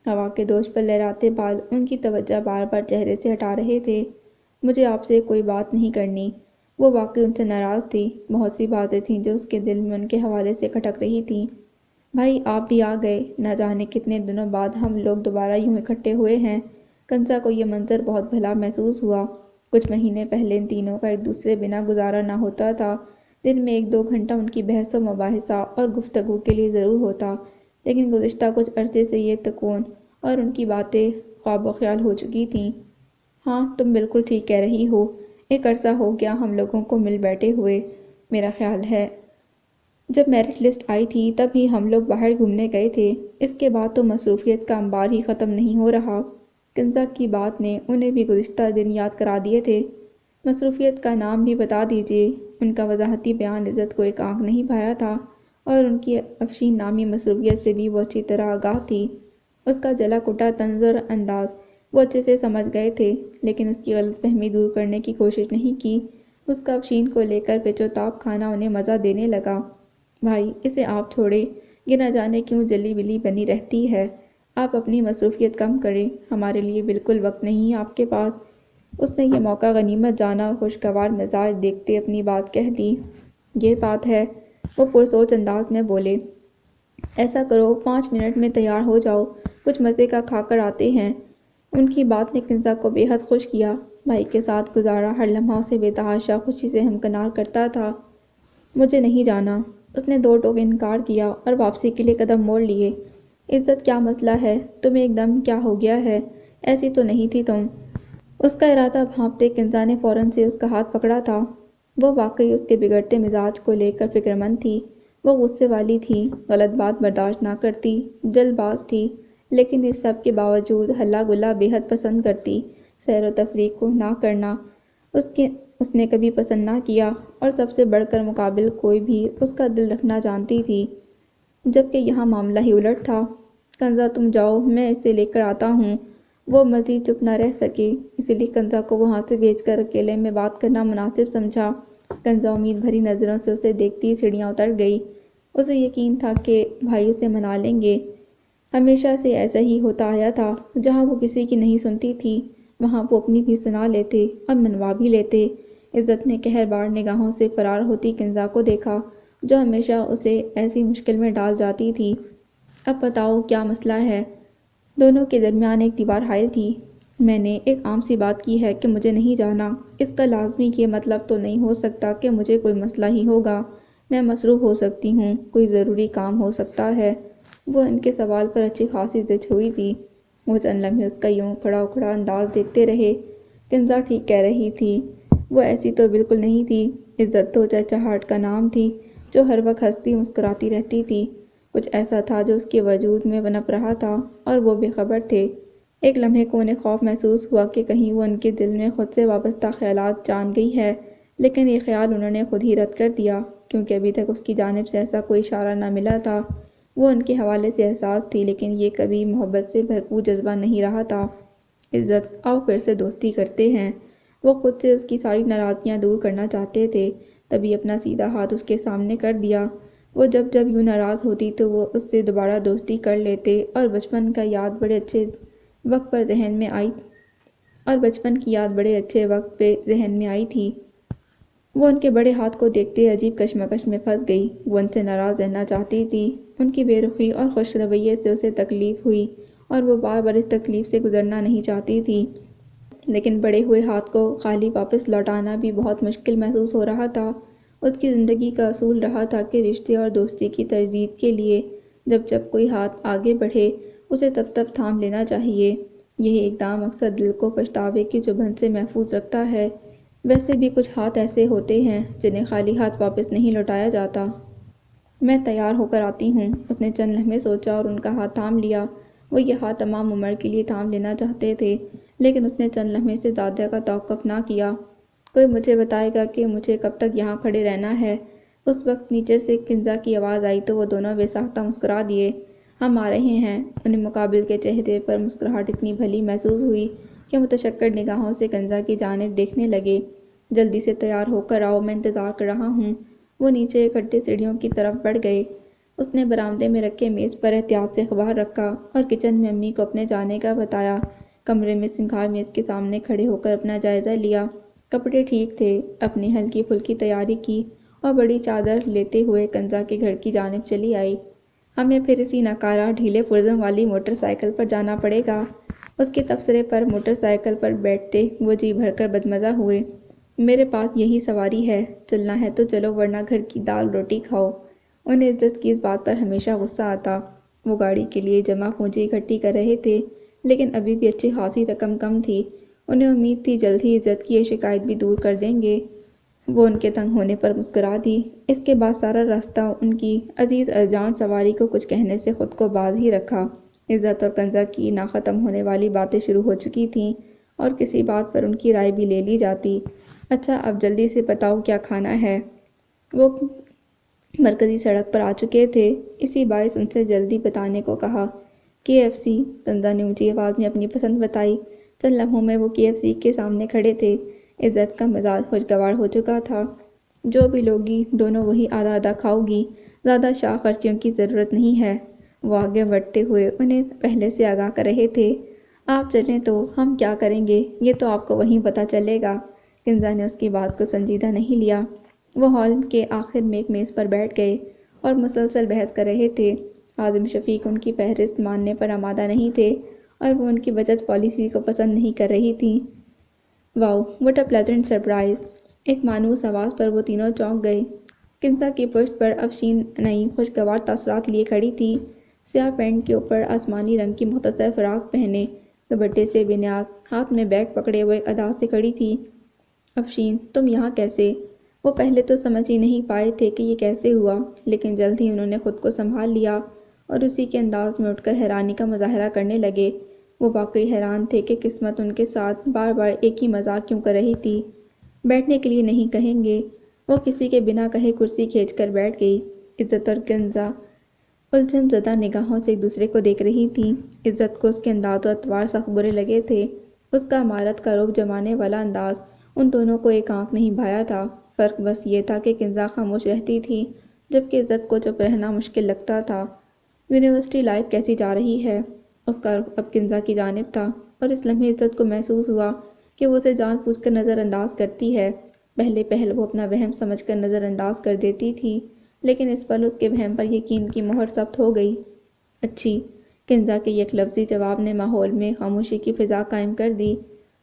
[SPEAKER 1] ہوا کے دوش پر لہراتے بال ان کی توجہ بار بار چہرے سے ہٹا رہے تھے۔ مجھے آپ سے کوئی بات نہیں کرنی۔ وہ واقعی ان سے ناراض تھی۔ بہت سی باتیں تھیں جو اس کے دل میں ان کے حوالے سے کھٹک رہی تھیں۔ بھائی آپ بھی آ گئے، نہ جانے کتنے دنوں بعد ہم لوگ دوبارہ یوں اکٹھے ہوئے ہیں۔ کنزا کو یہ منظر بہت بھلا محسوس ہوا۔ کچھ مہینے پہلے ان تینوں کا ایک دوسرے بنا گزارا نہ ہوتا تھا۔ دن میں 1-2 گھنٹہ ان کی بحث و مباحثہ اور گفتگو کے لیے ضرور ہوتا، لیکن گزشتہ کچھ عرصے سے یہ تکون اور ان کی باتیں خواب و خیال ہو چکی تھیں۔ ہاں، تم بالکل ٹھیک کہہ رہی ہو، ایک عرصہ ہو گیا ہم لوگوں کو مل بیٹھے ہوئے۔ میرا خیال ہے جب میرٹ لسٹ آئی تھی تب ہی ہم لوگ باہر گھومنے گئے تھے۔ اس کے بعد تو مصروفیت کا انبار ہی ختم نہیں ہو رہا۔ کنزا کی بات نے انہیں بھی گزشتہ دن یاد کرا دیے تھے۔ مصروفیت کا نام بھی بتا دیجیے۔ ان کا وضاحتی بیان عزت کو ایک آنکھ نہیں بھایا تھا اور ان کی افشین نامی مصروفیت سے بھی وہ اچھی طرح آگاہ تھی۔ اس کا جلا کٹا طنز اور انداز وہ اچھے سے سمجھ گئے تھے، لیکن اس کی غلط فہمی دور کرنے کی کوشش نہیں کی۔ اس کا افشین کو لے کر پیچ و تاب کھانا انہیں مزہ دینے لگا۔ بھائی، اسے آپ چھوڑیں، یہ نہ جانے کیوں جلی بلی بنی رہتی ہے۔ آپ اپنی مصروفیت کم کریں، ہمارے لیے بالکل وقت نہیں آپ کے پاس۔ اس نے یہ موقع غنیمت جانا اور خوشگوار مزاج دیکھتے اپنی بات کہہ دی۔ یہ بات ہے، وہ پرسوچ انداز میں بولے۔ ایسا کرو، 5 منٹ میں تیار ہو جاؤ، کچھ مزے کا کھا کر آتے ہیں۔ ان کی بات نے کنزا کو بے حد خوش کیا۔ بھائی کے ساتھ گزارا ہر لمحہ اسے بے تحاشا خوشی سے ہمکنار کرتا تھا۔ مجھے نہیں جانا، اس نے 2 ٹوک انکار کیا اور واپسی کے لیے قدم موڑ لیے۔ عزت، کیا مسئلہ ہے؟ تمہیں ایک دم کیا ہو گیا ہے؟ ایسی تو نہیں تھی تم۔ اس کا ارادہ بھانپتے کنزا نے فوراً سے اس کا ہاتھ پکڑا تھا۔ وہ واقعی اس کے بگڑتے مزاج کو لے کر فکر مند تھی۔ وہ غصے والی تھی، غلط بات برداشت نہ کرتی، جلد باز تھی، لیکن اس سب کے باوجود ہلا گلا بے حد پسند کرتی۔ سیر و تفریح کو نہ کرنا اس نے کبھی پسند نہ کیا اور سب سے بڑھ کر مقابل کوئی بھی اس کا دل رکھنا جانتی تھی، جبکہ یہاں معاملہ ہی الٹ تھا۔ کنزا تم جاؤ، میں اسے لے کر آتا ہوں۔ وہ مزید چپ نہ رہ سکے، اسی لیے کنزا کو وہاں سے بھیج کر اکیلے میں بات کرنا مناسب سمجھا۔ کنزا امید بھری نظروں سے اسے دیکھتی سیڑھیاں اتر گئی۔ اسے یقین تھا کہ بھائی اسے منا لیں گے۔ ہمیشہ سے ایسا ہی ہوتا آیا تھا، جہاں وہ کسی کی نہیں سنتی تھی وہاں وہ اپنی بھی سنا لیتے اور منوا بھی لیتے۔ عزت نے قہر بار نگاہوں سے فرار ہوتی کنزا کو دیکھا جو ہمیشہ اسے ایسی مشکل میں ڈال جاتی تھی۔ اب بتاؤ کیا مسئلہ ہے؟ دونوں کے درمیان ایک دیوار حائل تھی۔ میں نے ایک عام سی بات کی ہے کہ مجھے نہیں جانا۔ اس کا لازمی یہ مطلب تو نہیں ہو سکتا کہ مجھے کوئی مسئلہ ہی ہوگا۔ میں مصروف ہو سکتی ہوں، کوئی ضروری کام ہو سکتا ہے۔ وہ ان کے سوال پر اچھی خاصی زچ ہوئی تھی۔ وہ چند لمحے اس کا یوں کھڑا اکھڑا انداز دیکھتے رہے۔ کنزا ٹھیک کہہ رہی تھی، وہ ایسی تو بالکل نہیں تھی۔ عزت تو چہچہاہٹ کا نام تھی جو ہر وقت ہنستی مسکراتی رہتی تھی۔ کچھ ایسا تھا جو اس کے وجود میں نپ رہا تھا اور وہ بے خبر تھے۔ ایک لمحے کو انہیں خوف محسوس ہوا کہ کہیں وہ ان کے دل میں خود سے وابستہ خیالات جان گئی ہے، لیکن یہ خیال انہوں نے خود ہی رد کر دیا کیونکہ ابھی تک اس کی جانب سے ایسا کوئی اشارہ نہ ملا تھا۔ وہ ان کے حوالے سے حساس تھی لیکن یہ کبھی محبت سے بھرپور جذبہ نہیں رہا تھا۔ عزت، آؤ پھر سے دوستی کرتے ہیں۔ وہ خود سے اس کی ساری ناراضگیاں دور کرنا چاہتے تھے، تبھی اپنا سیدھا ہاتھ اس کے سامنے کر دیا۔ وہ جب یوں ناراض ہوتی تو وہ اس سے دوبارہ دوستی کر لیتے اور بچپن کی یاد بڑے اچھے وقت پہ ذہن میں آئی تھی۔ وہ ان کے بڑے ہاتھ کو دیکھتے عجیب کشمکش میں پھنس گئی۔ وہ ان سے ناراض رہنا چاہتی تھی۔ ان کی بے رخی اور خوش رویے سے اسے تکلیف ہوئی اور وہ بار بار اس تکلیف سے گزرنا نہیں چاہتی تھی، لیکن بڑے ہوئے ہاتھ کو خالی واپس لوٹانا بھی بہت مشکل محسوس ہو رہا تھا۔ اس کی زندگی کا اصول رہا تھا کہ رشتے اور دوستی کی تجدید کے لیے جب کوئی ہاتھ آگے بڑھے اسے تب تھام لینا چاہیے۔ یہی اقدام اکثر دل کو پچھتاوے کی چبھن سے محفوظ رکھتا ہے۔ ویسے بھی کچھ ہاتھ ایسے ہوتے ہیں جنہیں خالی ہاتھ واپس نہیں لوٹایا جاتا۔ میں تیار ہو کر آتی ہوں۔ اس نے چند لمحے سوچا اور ان کا ہاتھ تھام لیا۔ وہ یہ ہاتھ تمام عمر کے لیے تھام لینا چاہتے تھے، لیکن اس نے چند لمحے سے زیادہ کا توقف نہ کیا۔ کوئی مجھے بتائے گا کہ مجھے کب تک یہاں کھڑے رہنا ہے؟ اس وقت نیچے سے کنزا کی آواز آئی تو وہ دونوں بے ساختہ مسکرا دیے۔ ہم آ رہے ہیں۔ انہیں مقابل کے چہرے پر مسکراہٹ اتنی بھلی محسوس ہوئی کہ متشکر نگاہوں سے کنزا کی جانب دیکھنے لگے۔ جلدی سے تیار ہو کر آؤ، میں انتظار کر رہا ہوں۔ وہ نیچے اکٹھے سیڑھیوں کی طرف بڑھ گئے۔ اس نے برآمدے میں رکھے میز پر احتیاط سے اخبار رکھا اور کچن میں امی کو اپنے جانے کا بتایا۔ کمرے میں سنگھار میز کے سامنے کھڑے ہو کر اپنا جائزہ لیا۔ کپڑے ٹھیک تھے۔ اپنی ہلکی پھلکی تیاری کی اور بڑی چادر لیتے ہوئے کنزا کے گھر کی جانب چلی آئی۔ ہمیں پھر اسی ناکارہ ڈھیلے پرزوں والی موٹر سائیکل پر جانا پڑے گا۔ اس کے تبصرے پر موٹر سائیکل پر بیٹھتے وہ جی بھر کر بدمزہ ہوئے۔ میرے پاس یہی سواری ہے، چلنا ہے تو چلو ورنہ گھر کی دال روٹی کھاؤ۔ انہیں عزت کی اس بات پر ہمیشہ غصہ آتا۔ وہ گاڑی کے لیے جمع پونجی اکٹھی کر رہے تھے، لیکن ابھی بھی اچھی خاصی رقم کم تھی۔ انہیں امید تھی جلد ہی عزت کی یہ شکایت بھی دور کر دیں گے۔ وہ ان کے تنگ ہونے پر مسکرا دی۔ اس کے بعد سارا راستہ ان کی عزیز الجان سواری کو کچھ کہنے سے خود کو باز ہی رکھا۔ عزت اور کنزا کی ناختم ہونے والی باتیں شروع ہو چکی تھیں اور کسی بات پر ان کی رائے بھی لے لی جاتی۔ اچھا اب جلدی سے بتاؤ کیا کھانا ہے؟ وہ مرکزی سڑک پر آ چکے تھے، اسی باعث ان سے جلدی بتانے کو کہا۔ KFC، کنزا نے اونچی آواز میں اپنی پسند بتائی۔ چند لمحوں میں وہ KFC کے سامنے کھڑے تھے۔ عزت کا مزاج خوشگوار ہو چکا تھا۔ جو بھی لوگی دونوں وہی آدھا آدھا کھاؤ گی، زیادہ شاہ خرچیوں کی ضرورت نہیں ہے۔ وہ آگے بڑھتے ہوئے انہیں پہلے سے آگاہ کر رہے تھے۔ آپ چلیں تو ہم کیا کریں گے یہ تو آپ کو وہیں پتہ چلے گا۔ کنزا نے اس کی بات کو سنجیدہ نہیں لیا۔ وہ ہال کے آخر میں ایک میز پر بیٹھ گئے اور مسلسل بحث کر رہے تھے۔ عازم شفیق ان کی فہرست ماننے پر آمادہ نہیں تھے اور وہ ان کی بچت پالیسی کو پسند نہیں کر رہی تھیں۔ واؤ واٹ اے پلیزنٹ سرپرائز! ایک مانوس آواز پر وہ تینوں چونک گئے۔ کنزا کی پشت پر افشین نئی خوشگوار تاثرات لیے کھڑی تھی۔ سیاہ پینٹ کے اوپر آسمانی رنگ کی مختصر فراق پہنے، دوپٹے سے بے نیاز، ہاتھ میں بیگ پکڑے ہوئے ادا سے کھڑی تھی۔ افشین تم یہاں کیسے؟ وہ پہلے تو سمجھ ہی نہیں پائے تھے کہ یہ کیسے ہوا، لیکن جلد ہی انہوں نے خود کو سنبھال لیا اور اسی کے انداز میں اٹھ کر حیرانی کا مظاہرہ کرنے لگے۔ وہ واقعی حیران تھے کہ قسمت ان کے ساتھ بار بار ایک ہی مذاق کیوں کر رہی تھی۔ بیٹھنے کے لیے نہیں کہیں گے؟ وہ کسی کے بنا کہے کرسی کھینچ کر بیٹھ گئی۔ عزت اور کنزا الجھن زدہ نگاہوں سے ایک دوسرے کو دیکھ رہی تھیں۔ عزت کو اس کے انداز و اطوار سخت برے لگے تھے۔ اس کا عمارت کا رعب جمانے والا انداز ان دونوں کو ایک آنکھ نہیں بھایا تھا۔ فرق بس یہ تھا کہ کنزا خاموش رہتی تھی جبکہ عزت کو چپ رہنا مشکل لگتا تھا۔ یونیورسٹی لائف کیسی جا رہی ہے؟ اس کا رخ اب کنزا کی جانب تھا اور اس لمحے عزت کو محسوس ہوا کہ وہ اسے جان بوجھ کر نظر انداز کرتی ہے۔ پہلے پہل وہ اپنا وہم سمجھ کر نظر انداز کر دیتی تھی، لیکن اس پل اس کے وہم پر یقین کی مہر ثبت ہو گئی۔ اچھی، کنزا کے یک لفظی جواب نے ماحول میں خاموشی کی فضا قائم کر دی۔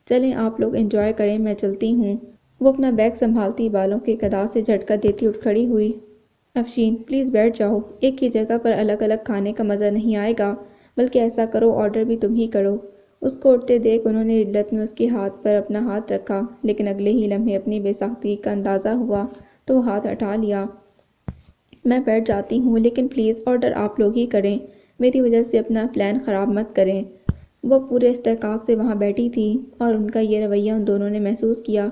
[SPEAKER 1] چلیں آپ لوگ انجوائے کریں، میں چلتی ہوں۔ وہ اپنا بیگ سنبھالتی بالوں کے گدا سے جھٹکا دیتی اٹھ کھڑی ہوئی۔ افشین پلیز بیٹھ جاؤ، ایک ہی جگہ پر الگ الگ کھانے کا مزہ نہیں آئے گا، بلکہ ایسا کرو آرڈر بھی تم ہی کرو۔ اس کو اٹھتے دیکھ انہوں نے عدت میں اس کے ہاتھ پر اپنا ہاتھ رکھا، لیکن اگلے ہی لمحے اپنی بے ساختگی کا اندازہ ہوا تو وہ ہاتھ ہٹا لیا۔ میں بیٹھ جاتی ہوں، لیکن پلیز آرڈر آپ لوگ ہی کریں، میری وجہ سے اپنا پلان خراب مت کریں۔ وہ پورے استحقاق سے وہاں بیٹھی تھی اور ان کا یہ رویہ ان دونوں نے محسوس کیا۔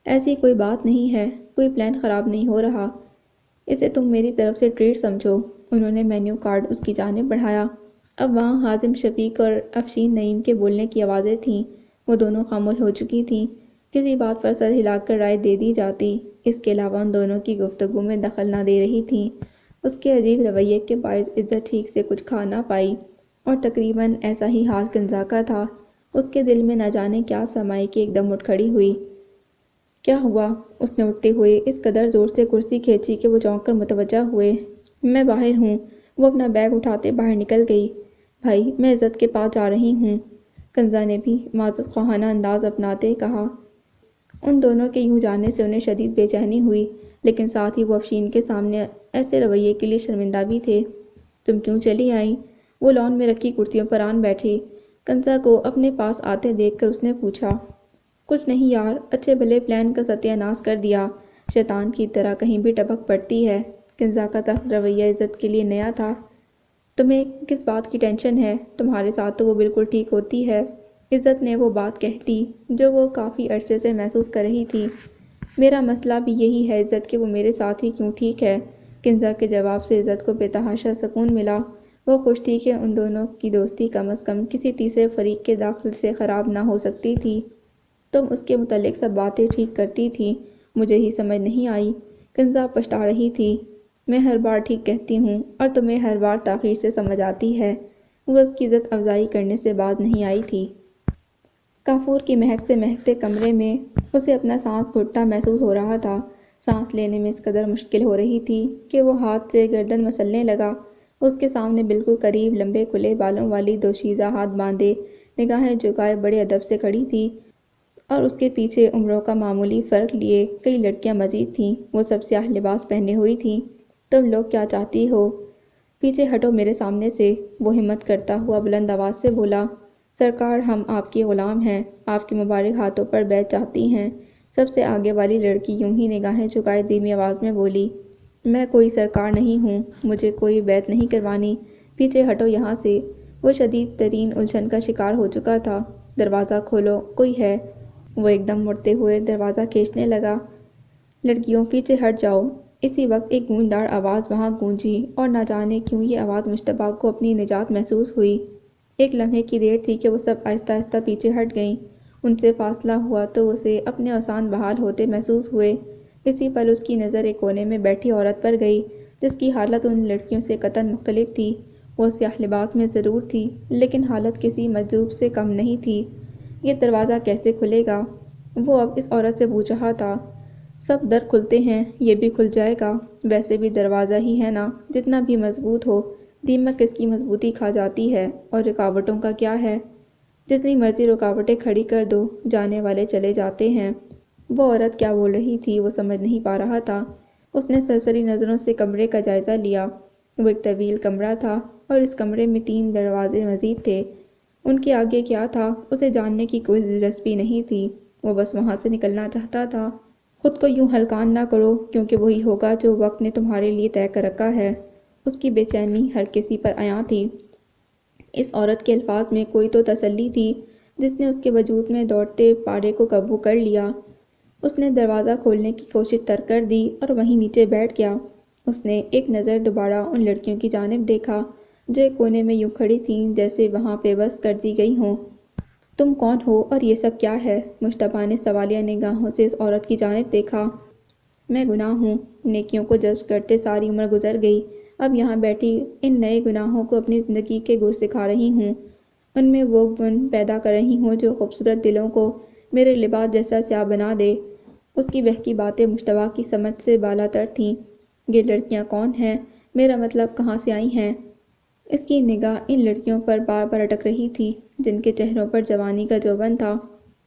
[SPEAKER 1] ایسی کوئی بات نہیں ہے، کوئی پلان خراب نہیں ہو رہا، اسے تم میری طرف سے ٹریٹ سمجھو۔ انہوں نے مینیو کارڈ اس کی جانب بڑھایا۔ اب وہاں حازم شفیق اور افشین نعیم کے بولنے کی آوازیں تھیں، وہ دونوں خاموش ہو چکی تھیں۔ کسی بات پر سر ہلا کر رائے دے دی جاتی، اس کے علاوہ ان دونوں کی گفتگو میں دخل نہ دے رہی تھیں۔ اس کے عجیب رویے کے باعث عزت ٹھیک سے کچھ کھا نہ پائی، اور تقریباً ایسا ہی حال کنزا کا تھا۔ اس کے دل میں نہ جانے کیا سمائی کہ ایک دم اٹھ کھڑی ہوئی۔ کیا ہوا؟ اس نے اٹھتے ہوئے اس قدر زور سے کرسی کھینچی کہ وہ چونک کر متوجہ ہوئے۔ میں باہر ہوں، وہ اپنا بیگ اٹھاتے باہر نکل گئی۔ بھائی میں عزت کے پاس جا رہی ہوں، کنزا نے بھی معذرت خواہانہ انداز اپناتے کہا۔ ان دونوں کے یوں جانے سے انہیں شدید بے چینی ہوئی، لیکن ساتھ ہی وہ افشین کے سامنے ایسے رویے کے لیے شرمندہ بھی تھے۔ تم کیوں چلی آئیں؟ وہ لان میں رکھی کرسیوں پر آن بیٹھی۔ کنزا کو اپنے پاس آتے دیکھ کر اس نے پوچھا۔ کچھ نہیں یار، اچھے بھلے پلان کا ستیہ ناش کر دیا، شیطان کی طرح کہیں بھی ٹپک پڑتی ہے۔ کنزا کا تخت رویہ عزت کے لیے نیا تھا۔ تمہیں کس بات کی ٹینشن ہے؟ تمہارے ساتھ تو وہ بالکل ٹھیک ہوتی ہے۔ عزت نے وہ بات کہہ دی جو وہ کافی عرصے سے محسوس کر رہی تھی۔ میرا مسئلہ بھی یہی ہے عزت کہ وہ میرے ساتھ ہی کیوں ٹھیک ہے۔ کنزا کے جواب سے عزت کو بے تحاشا سکون ملا۔ وہ خوش تھی کہ ان دونوں کی دوستی کم از کم کسی تیسرے فریق کے دخل سے خراب نہ ہو سکتی تھی۔ تم اس کے متعلق سب باتیں ٹھیک کرتی تھی، مجھے ہی سمجھ نہیں آئی۔ کنزا پچھتا رہی تھی۔ میں ہر بار ٹھیک کہتی ہوں اور تمہیں ہر بار تاخیر سے سمجھ آتی ہے۔ وہ اس کی عزت افزائی کرنے سے باز نہیں آئی تھی۔ کافور کی مہک سے مہکتے کمرے میں اسے اپنا سانس گھٹتا محسوس ہو رہا تھا۔ سانس لینے میں اس قدر مشکل ہو رہی تھی کہ وہ ہاتھ سے گردن مسلنے لگا۔ اس کے سامنے بالکل قریب لمبے کھلے بالوں والی دوشیزہ ہاتھ باندھے، نگاہیں جھکائے بڑے ادب سے کھڑی تھی، اور اس کے پیچھے عمروں کا معمولی فرق لیے کئی لڑکیاں مزید تھیں۔ وہ سب سیاہ لباس پہنے ہوئی تھیں۔ تم لوگ کیا چاہتی ہو؟ پیچھے ہٹو میرے سامنے سے، وہ ہمت کرتا ہوا بلند آواز سے بولا۔ سرکار ہم آپ کے غلام ہیں، آپ کے مبارک ہاتھوں پر بیعت چاہتی ہیں۔ سب سے آگے والی لڑکی یوں ہی نگاہیں جھکائے دھیمی آواز میں بولی۔ میں کوئی سرکار نہیں ہوں، مجھے کوئی بیعت نہیں کروانی، پیچھے ہٹو یہاں سے۔ وہ شدید ترین الجھن کا شکار ہو چکا تھا۔ دروازہ کھولو، کوئی ہے؟ وہ ایک دم مڑتے ہوئے دروازہ کھینچنے لگا۔ لڑکیوں پیچھے ہٹ جاؤ۔ اسی وقت ایک گونجدار آواز وہاں گونجی، اور نہ جانے کیوں یہ آواز مشتبہ کو اپنی نجات محسوس ہوئی۔ ایک لمحے کی دیر تھی کہ وہ سب آہستہ آہستہ پیچھے ہٹ گئیں۔ ان سے فاصلہ ہوا تو اسے اپنے اوزان بحال ہوتے محسوس ہوئے۔ اسی پل اس کی نظر ایک کونے میں بیٹھی عورت پر گئی، جس کی حالت ان لڑکیوں سے قطعاً مختلف تھی۔ وہ سیاہ لباس میں ضرور تھی، لیکن حالت کسی مجذوب سے کم نہیں تھی۔ یہ دروازہ کیسے کھلے گا؟ وہ اب اس عورت سے پوچھ رہا تھا۔ سب در کھلتے ہیں، یہ بھی کھل جائے گا، ویسے بھی دروازہ ہی ہے نا، جتنا بھی مضبوط ہو، دیمک اس کی مضبوطی کھا جاتی ہے۔ اور رکاوٹوں کا کیا ہے؟ جتنی مرضی رکاوٹیں کھڑی کر دو، جانے والے چلے جاتے ہیں۔ وہ عورت کیا بول رہی تھی وہ سمجھ نہیں پا رہا تھا۔ اس نے سرسری نظروں سے کمرے کا جائزہ لیا۔ وہ ایک طویل کمرہ تھا، اور اس کمرے میں 3 دروازے مزید تھے۔ ان کے آگے کیا تھا اسے جاننے کی کوئی دلچسپی نہیں تھی، وہ بس وہاں سے نکلنا چاہتا تھا۔ خود کو یوں ہلکان نہ کرو، کیونکہ وہی ہوگا جو وقت نے تمہارے لیے طے کر رکھا ہے۔ اس کی بے چینی ہر کسی پر عیاں تھی۔ اس عورت کے الفاظ میں کوئی تو تسلی تھی جس نے اس کے وجود میں دوڑتے پارے کو قابو کر لیا۔ اس نے دروازہ کھولنے کی کوشش ترک کر دی اور وہیں نیچے بیٹھ گیا۔ اس نے ایک نظر دوبارہ ان لڑکیوں کی جانب دیکھا جو ایک کونے میں یوں کھڑی تھیں جیسے وہاں پیوست کر دی گئی ہوں۔ تم کون ہو اور یہ سب کیا ہے؟ مشتبہ نے سوالیہ نگاہوں سے اس عورت کی جانب دیکھا۔ میں گناہ ہوں، نیکیوں کو جذب کرتے ساری عمر گزر گئی، اب یہاں بیٹھی ان نئے گناہوں کو اپنی زندگی کے گر سکھا رہی ہوں، ان میں وہ گن پیدا کر رہی ہوں جو خوبصورت دلوں کو میرے لباس جیسا سیاہ بنا دے۔ اس کی بہکی باتیں مشتبہ کی سمجھ سے بالاتر تھیں۔ یہ لڑکیاں کون ہیں؟ میرا مطلب کہاں سے آئی ہیں؟ اس کی نگاہ ان لڑکیوں پر بار بار اٹک رہی تھی جن کے چہروں پر جوانی کا جوبن تھا۔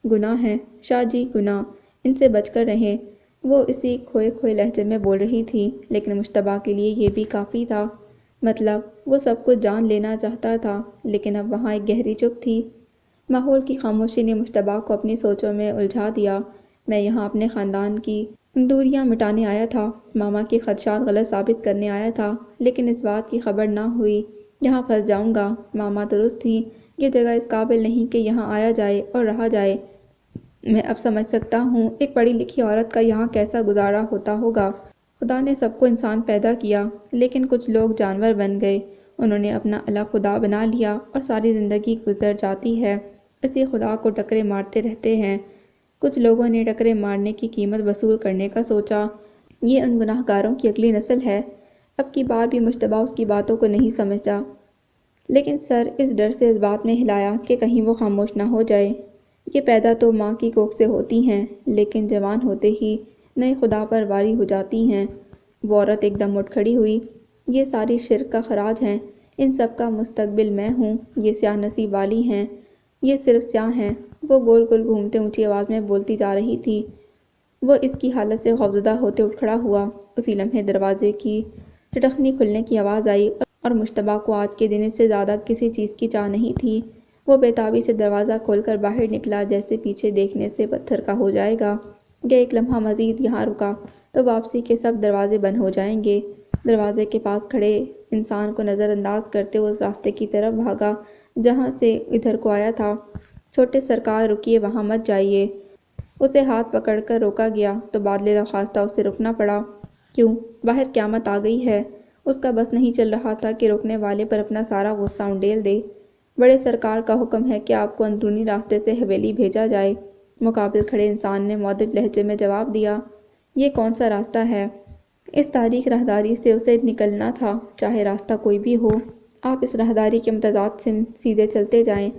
[SPEAKER 1] گناہ ہے شاہ جی، گناہ، ان سے بچ کر رہیں۔ وہ اسی کھوئے کھوئے لہجے میں بول رہی تھی، لیکن مشتبہ کے لیے یہ بھی کافی تھا۔ مطلب وہ سب کچھ جان لینا چاہتا تھا، لیکن اب وہاں ایک گہری چپ تھی۔ ماحول کی خاموشی نے مشتبہ کو اپنی سوچوں میں الجھا دیا۔ میں یہاں اپنے خاندان کی دوریاں مٹانے آیا تھا، ماما کے خدشات غلط ثابت کرنے آیا تھا، لیکن اس بات کی خبر نہ ہوئی یہاں پھنس جاؤں گا۔ ماما درست تھی، یہ جگہ اس قابل نہیں کہ یہاں آیا جائے اور رہا جائے۔ میں اب سمجھ سکتا ہوں ایک پڑھی لکھی عورت کا یہاں کیسا گزارا ہوتا ہوگا۔ خدا نے سب کو انسان پیدا کیا، لیکن کچھ لوگ جانور بن گئے۔ انہوں نے اپنا الگ خدا بنا لیا اور ساری زندگی گزر جاتی ہے اسی خدا کو ٹکرے مارتے رہتے ہیں۔ کچھ لوگوں نے ٹکرے مارنے کی قیمت وصول کرنے کا سوچا۔ یہ ان گناہ گاروں کی اگلی نسل ہے۔ اب کی بار بھی مشتبہ اس کی باتوں کو نہیں سمجھا، لیکن سر اس ڈر سے اس بات میں ہلایا کہ کہیں وہ خاموش نہ ہو جائے۔ یہ پیدا تو ماں کی کوکھ سے ہوتی ہیں، لیکن جوان ہوتے ہی نئے خدا پر واری ہو جاتی ہیں۔ وہ عورت ایک دم اٹھ کھڑی ہوئی۔ یہ ساری شرک کا خراج ہے، ان سب کا مستقبل میں ہوں۔ یہ سیاہ نصیب والی ہیں، یہ صرف سیاہ ہیں۔ وہ گول گول گھومتے اونچی آواز میں بولتی جا رہی تھی۔ وہ اس کی حالت سے خوفزدہ ہوتے اٹھ کھڑا ہوا۔ اسی لمحے دروازے کی چٹخنی کھلنے کی آواز آئی اور مشتبہ کو آج کے دن اس سے زیادہ کسی چیز کی چاہ نہیں تھی۔ وہ بے تابی سے دروازہ کھول کر باہر نکلا، جیسے پیچھے دیکھنے سے پتھر کا ہو جائے گا کہ ایک لمحہ مزید یہاں رکا تو واپسی کے سب دروازے بند ہو جائیں گے۔ دروازے کے پاس کھڑے انسان کو نظر انداز کرتے وہ اس راستے کی طرف بھاگا جہاں سے ادھر کو آیا تھا۔ چھوٹے سرکار، رکیے، وہاں مت جائیے۔ اسے ہاتھ پکڑ کر روکا گیا تو بادل ناخواستہ اسے رکنا پڑا۔ کیوں؟ باہر قیامت آ گئی ہے۔ اس کا بس نہیں چل رہا تھا کہ روکنے والے پر اپنا سارا غصہ انڈیل دے۔ بڑے سرکار کا حکم ہے کہ آپ کو اندرونی راستے سے حویلی بھیجا جائے۔ مقابل کھڑے انسان نے مؤدب لہجے میں جواب دیا، یہ کون سا راستہ ہے؟ اس تاریک راہداری سے اسے نکلنا تھا، چاہے راستہ کوئی بھی ہو۔ آپ اس راہداری کے امتزاج سے سیدھے چلتے جائیں۔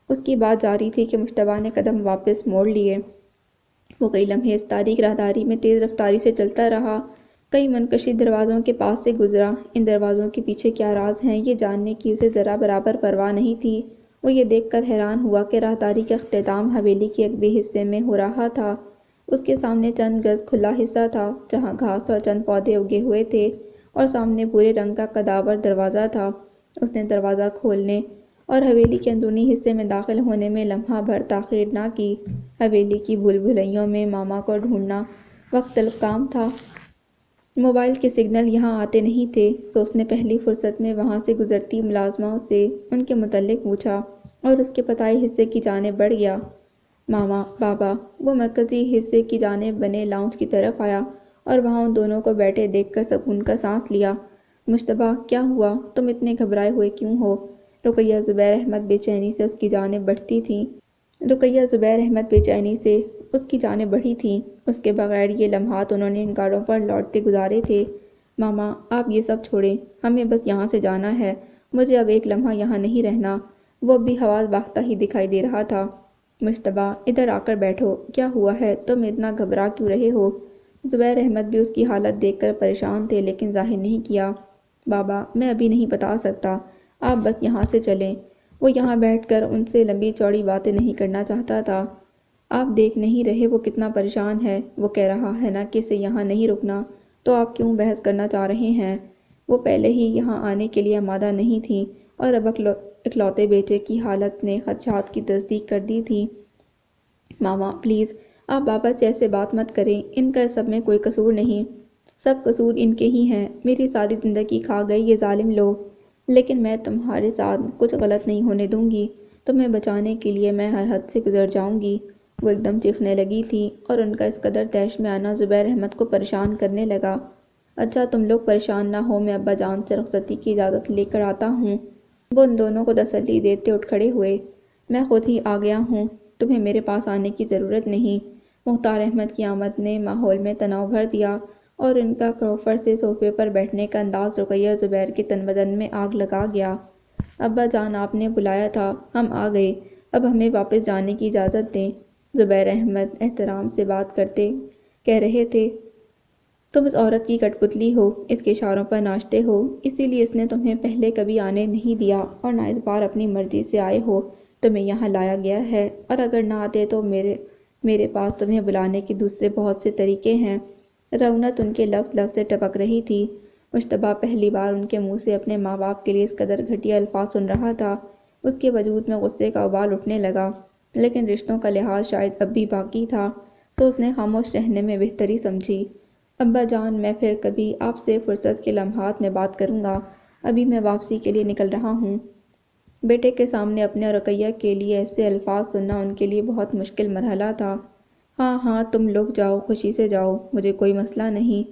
[SPEAKER 1] اس کی بات جاری تھی کہ مشتبہ نے قدم واپس موڑ لیے۔ وہ کئی لمحے اس تاریک راہداری میں تیز رفتاری سے چلتا رہا، کئی منکشی دروازوں کے پاس سے گزرا۔ ان دروازوں کے پیچھے کیا راز ہیں یہ جاننے کی اسے ذرا برابر پرواہ نہیں تھی۔ وہ یہ دیکھ کر حیران ہوا کہ راہداری کا اختتام حویلی کے ایک بے حصے میں ہو رہا تھا۔ اس کے سامنے چند گز کھلا حصہ تھا جہاں گھاس اور چند پودے اگے ہوئے تھے، اور سامنے بھورے رنگ کا قداور دروازہ تھا۔ اس نے دروازہ کھولنے اور حویلی کے اندرونی حصے میں داخل ہونے میں لمحہ بھر تاخیر نہ کی۔ حویلی کی بھول بھلائیوں میں ماما کو ڈھونڈنا وقت طلب کام تھا۔ موبائل کے سگنل یہاں آتے نہیں تھے، سو اس نے پہلی فرصت میں وہاں سے گزرتی ملازموں سے ان کے متعلق پوچھا اور اس کے پتائی حصے کی جانب بڑھ گیا۔ ماما، بابا۔ وہ مرکزی حصے کی جانب بنے لاؤنج کی طرف آیا اور وہاں ان دونوں کو بیٹھے دیکھ کر سکون کا سانس لیا۔ مشتبہ، کیا ہوا؟ تم اتنے گھبرائے ہوئے کیوں ہو؟ رقیہ زبیر احمد بے چینی سے اس کی جانب بڑھتی تھیں۔ رقیہ زبیر احمد بے چینی سے اس کی جانب بڑھی تھیں۔ اس کے بغیر یہ لمحات انہوں نے ان گاروں پر لوٹتے گزارے تھے۔ ماما، آپ یہ سب چھوڑیں، ہمیں بس یہاں سے جانا ہے، مجھے اب ایک لمحہ یہاں نہیں رہنا۔ وہ اب بھی حواس باختہ ہی دکھائی دے رہا تھا۔ مشتبہ، ادھر آ کر بیٹھو، کیا ہوا ہے؟ تم اتنا گھبرا کیوں رہے ہو؟ زبیر احمد بھی اس کی حالت دیکھ کر پریشان تھے، لیکن ظاہر نہیں کیا۔ بابا، میں ابھی نہیں بتا سکتا، آپ بس یہاں سے چلیں۔ وہ یہاں بیٹھ کر ان سے لمبی چوڑی باتیں نہیں کرنا چاہتا تھا۔ آپ دیکھ نہیں رہے وہ کتنا پریشان ہے؟ وہ کہہ رہا ہے نا کہ اسے یہاں نہیں رکنا، تو آپ کیوں بحث کرنا چاہ رہے ہیں؟ وہ پہلے ہی یہاں آنے کے لیے آمادہ نہیں تھی اور اب اکلوتے بیٹے کی حالت نے خدشات کی تصدیق کر دی تھی۔ ماما پلیز، آپ بابا سے ایسے بات مت کریں، ان کا سب میں کوئی قصور نہیں۔ سب قصور ان کے ہی ہیں، میری ساری زندگی کھا گئے یہ ظالم لوگ، لیکن میں تمہارے ساتھ کچھ غلط نہیں ہونے دوں گی۔ تمہیں بچانے کے لیے میں ہر حد سے گزر جاؤں گی۔ وہ ایک دم چیخنے لگی تھی اور ان کا اس قدر طیش میں آنا زبیر احمد کو پریشان کرنے لگا۔ اچھا تم لوگ پریشان نہ ہو، میں ابا جان سے رخصتی کی اجازت لے کر آتا ہوں۔ وہ ان دونوں کو تسلی دیتے اٹھ کھڑے ہوئے۔ میں خود ہی آ گیا ہوں، تمہیں میرے پاس آنے کی ضرورت نہیں۔ مختار احمد کی آمد نے ماحول میں تناؤ بھر دیا اور ان کا کروفر سے صوفے پر بیٹھنے کا انداز رقیہ زبیر کے تن بدن میں آگ لگا گیا۔ ابا جان، آپ نے بلایا تھا، ہم آ گئے، اب ہمیں واپس جانے کی اجازت دیں۔ زبیر احمد احترام سے بات کرتے کہہ رہے تھے تم اس عورت کی کٹپتلی ہو، اس کے اشاروں پر ناچتے ہو، اسی لیے اس نے تمہیں پہلے کبھی آنے نہیں دیا اور نہ اس بار اپنی مرضی سے آئے ہو تمہیں یہاں لایا گیا ہے، اور اگر نہ آتے تو میرے پاس تمہیں بلانے کے دوسرے بہت سے طریقے ہیں۔ رونت ان کے لفظ لفظ سے ٹپک رہی تھی۔ مشتبہ پہلی بار ان کے منہ سے اپنے ماں باپ کے لیے اس قدر گھٹیا الفاظ سن رہا تھا۔ اس کے وجود میں غصے کا ابال اٹھنے لگا، لیکن رشتوں کا لحاظ شاید اب بھی باقی تھا، سو اس نے خاموش رہنے میں بہتری سمجھی۔ ابا جان، میں پھر کبھی آپ سے فرصت کے لمحات میں بات کروں گا، ابھی میں واپسی کے لیے نکل رہا ہوں۔ بیٹے کے سامنے اپنے اور رقیہ کے لیے ایسے الفاظ سننا ان کے لیے بہت مشکل مرحلہ تھا۔ ہاں ہاں، تم لوگ جاؤ، خوشی سے جاؤ، مجھے کوئی مسئلہ نہیں۔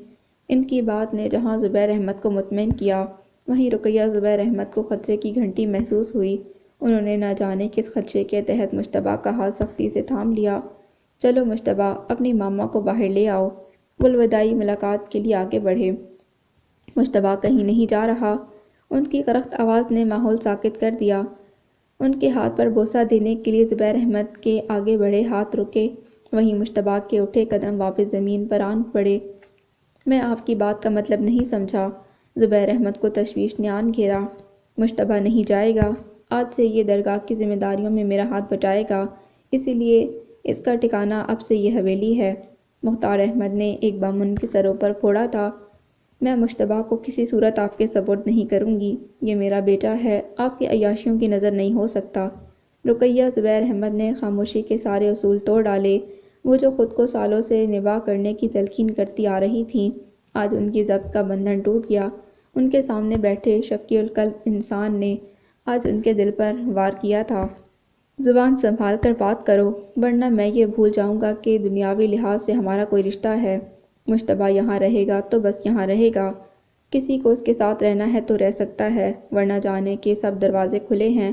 [SPEAKER 1] ان کی بات نے جہاں زبیر احمد کو مطمئن کیا، وہیں رقیہ زبیر احمد کو خطرے کی گھنٹی محسوس ہوئی۔ انہوں نے نہ جانے کس خدشے کے تحت مشتبہ کا ہاتھ سختی سے تھام لیا۔ چلو مشتبہ، اپنی ماما کو باہر لے آؤ۔ وہ الوداعی ملاقات کے لیے آگے بڑھے۔ مشتبہ کہیں نہیں جا رہا۔ ان کی کرخت آواز نے ماحول ساکت کر دیا۔ ان کے ہاتھ پر بوسہ دینے کے لیے زبیر احمد کے آگے بڑھے ہاتھ رکے، وہیں مشتبہ کے اٹھے قدم واپس زمین پر آن پڑے۔ میں آپ کی بات کا مطلب نہیں سمجھا۔ زبیر احمد کو تشویش نے آن گھیرا۔ مشتبہ نہیں جائے گا۔ آج سے یہ درگاہ کی ذمہ داریوں میں میرا ہاتھ بٹائے گا، اسی لیے اس کا ٹھکانہ اب سے یہ حویلی ہے۔ مختار احمد نے ایک بم ان کے سروں پر پھوڑا تھا۔ میں مشتبہ کو کسی صورت آپ کے سپرد نہیں کروں گی، یہ میرا بیٹا ہے، آپ کی عیاشیوں کی نظر نہیں ہو سکتا۔ رقیہ زبیر احمد نے خاموشی کے سارے اصول توڑ ڈالے، وہ جو خود کو سالوں سے نباہ کرنے کی تلقین کرتی آ رہی تھیں، آج ان کی ضبط کا بندھن ٹوٹ گیا۔ ان کے سامنے بیٹھے شکی القلب انسان نے آج ان کے دل پر وار کیا تھا۔ زبان سنبھال کر بات کرو، ورنہ میں یہ بھول جاؤں گا کہ دنیاوی لحاظ سے ہمارا کوئی رشتہ ہے۔ مشتبہ یہاں رہے گا تو بس یہاں رہے گا، کسی کو اس کے ساتھ رہنا ہے تو رہ سکتا ہے، ورنہ جانے کے سب دروازے کھلے ہیں۔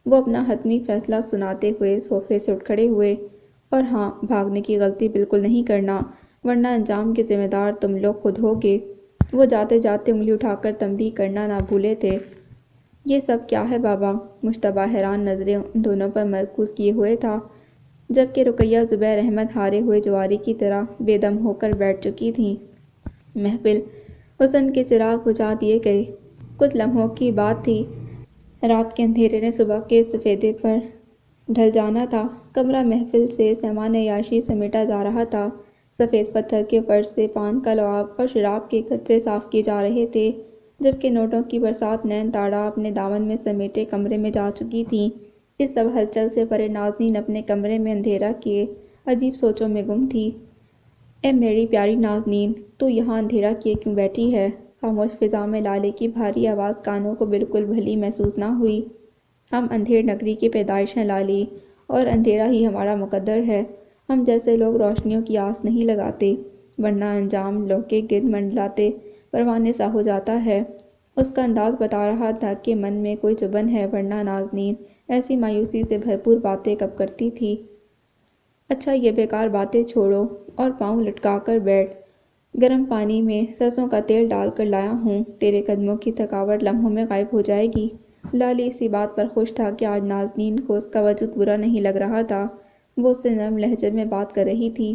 [SPEAKER 1] وہ اپنا حتمی فیصلہ سناتے ہوئے صوفے سے اٹھ کھڑے ہوئے۔ اور ہاں، بھاگنے کی غلطی بالکل نہیں کرنا، ورنہ انجام کے ذمہ دار تم لوگ خود ہوگے۔ وہ جاتے جاتے انگلی اٹھا کر تنبیہ کرنا نہ بھولے تھے۔ یہ سب کیا ہے بابا؟ مشتبہ حیران نظریں ان دونوں پر مرکوز کیے ہوئے تھا، جبکہ رقیہ زبیر احمد ہارے ہوئے جواری کی طرح بے دم ہو کر بیٹھ چکی تھیں۔ محفل حسن کے چراغ بجھا دیے گئے۔ کچھ لمحوں کی بات تھی، رات کے اندھیرے نے صبح کے سفیدے پر ڈھل جانا تھا۔ کمرہ محفل سے سامان عیاشی سمیٹا جا رہا تھا۔ سفید پتھر کے فرش سے پان کا لعاب اور شراب کے قطرے صاف کیے جا رہے تھے، جبکہ نوٹوں کی برسات نین تاڑا اپنے دامن میں سمیٹے کمرے میں جا چکی تھیں۔ اس سب ہلچل سے پرے نازنین اپنے کمرے میں اندھیرا کیے عجیب سوچوں میں گم تھی۔ اے میری پیاری نازنین، تو یہاں اندھیرا کیے کیوں بیٹھی ہے؟ خاموش فضا میں لالے کی بھاری آواز کانوں کو بالکل بھلی محسوس نہ ہوئی۔ ہم اندھیر نگری کی پیدائش ہیں لالی، اور اندھیرا ہی ہمارا مقدر ہے۔ ہم جیسے لوگ روشنیوں کی آس نہیں لگاتے، ورنہ انجام لوگ کے گرد منڈلاتے پروانے سا ہو جاتا ہے۔ اس کا انداز بتا رہا تھا کہ من میں کوئی چبھن ہے، ورنہ نازنین ایسی مایوسی سے بھرپور باتیں کب کرتی تھی۔ اچھا، یہ بیکار باتیں چھوڑو اور پاؤں لٹکا کر بیٹھ۔ گرم پانی میں سرسوں کا تیل ڈال کر لایا ہوں، تیرے قدموں کی تھکاوٹ لمحوں میں غائب ہو جائے گی۔ لالی اسی بات پر خوش تھا کہ آج نازنین کو اس کا وجود برا نہیں لگ رہا تھا۔ وہ اس سے نرم لہجے میں بات کر رہی تھی،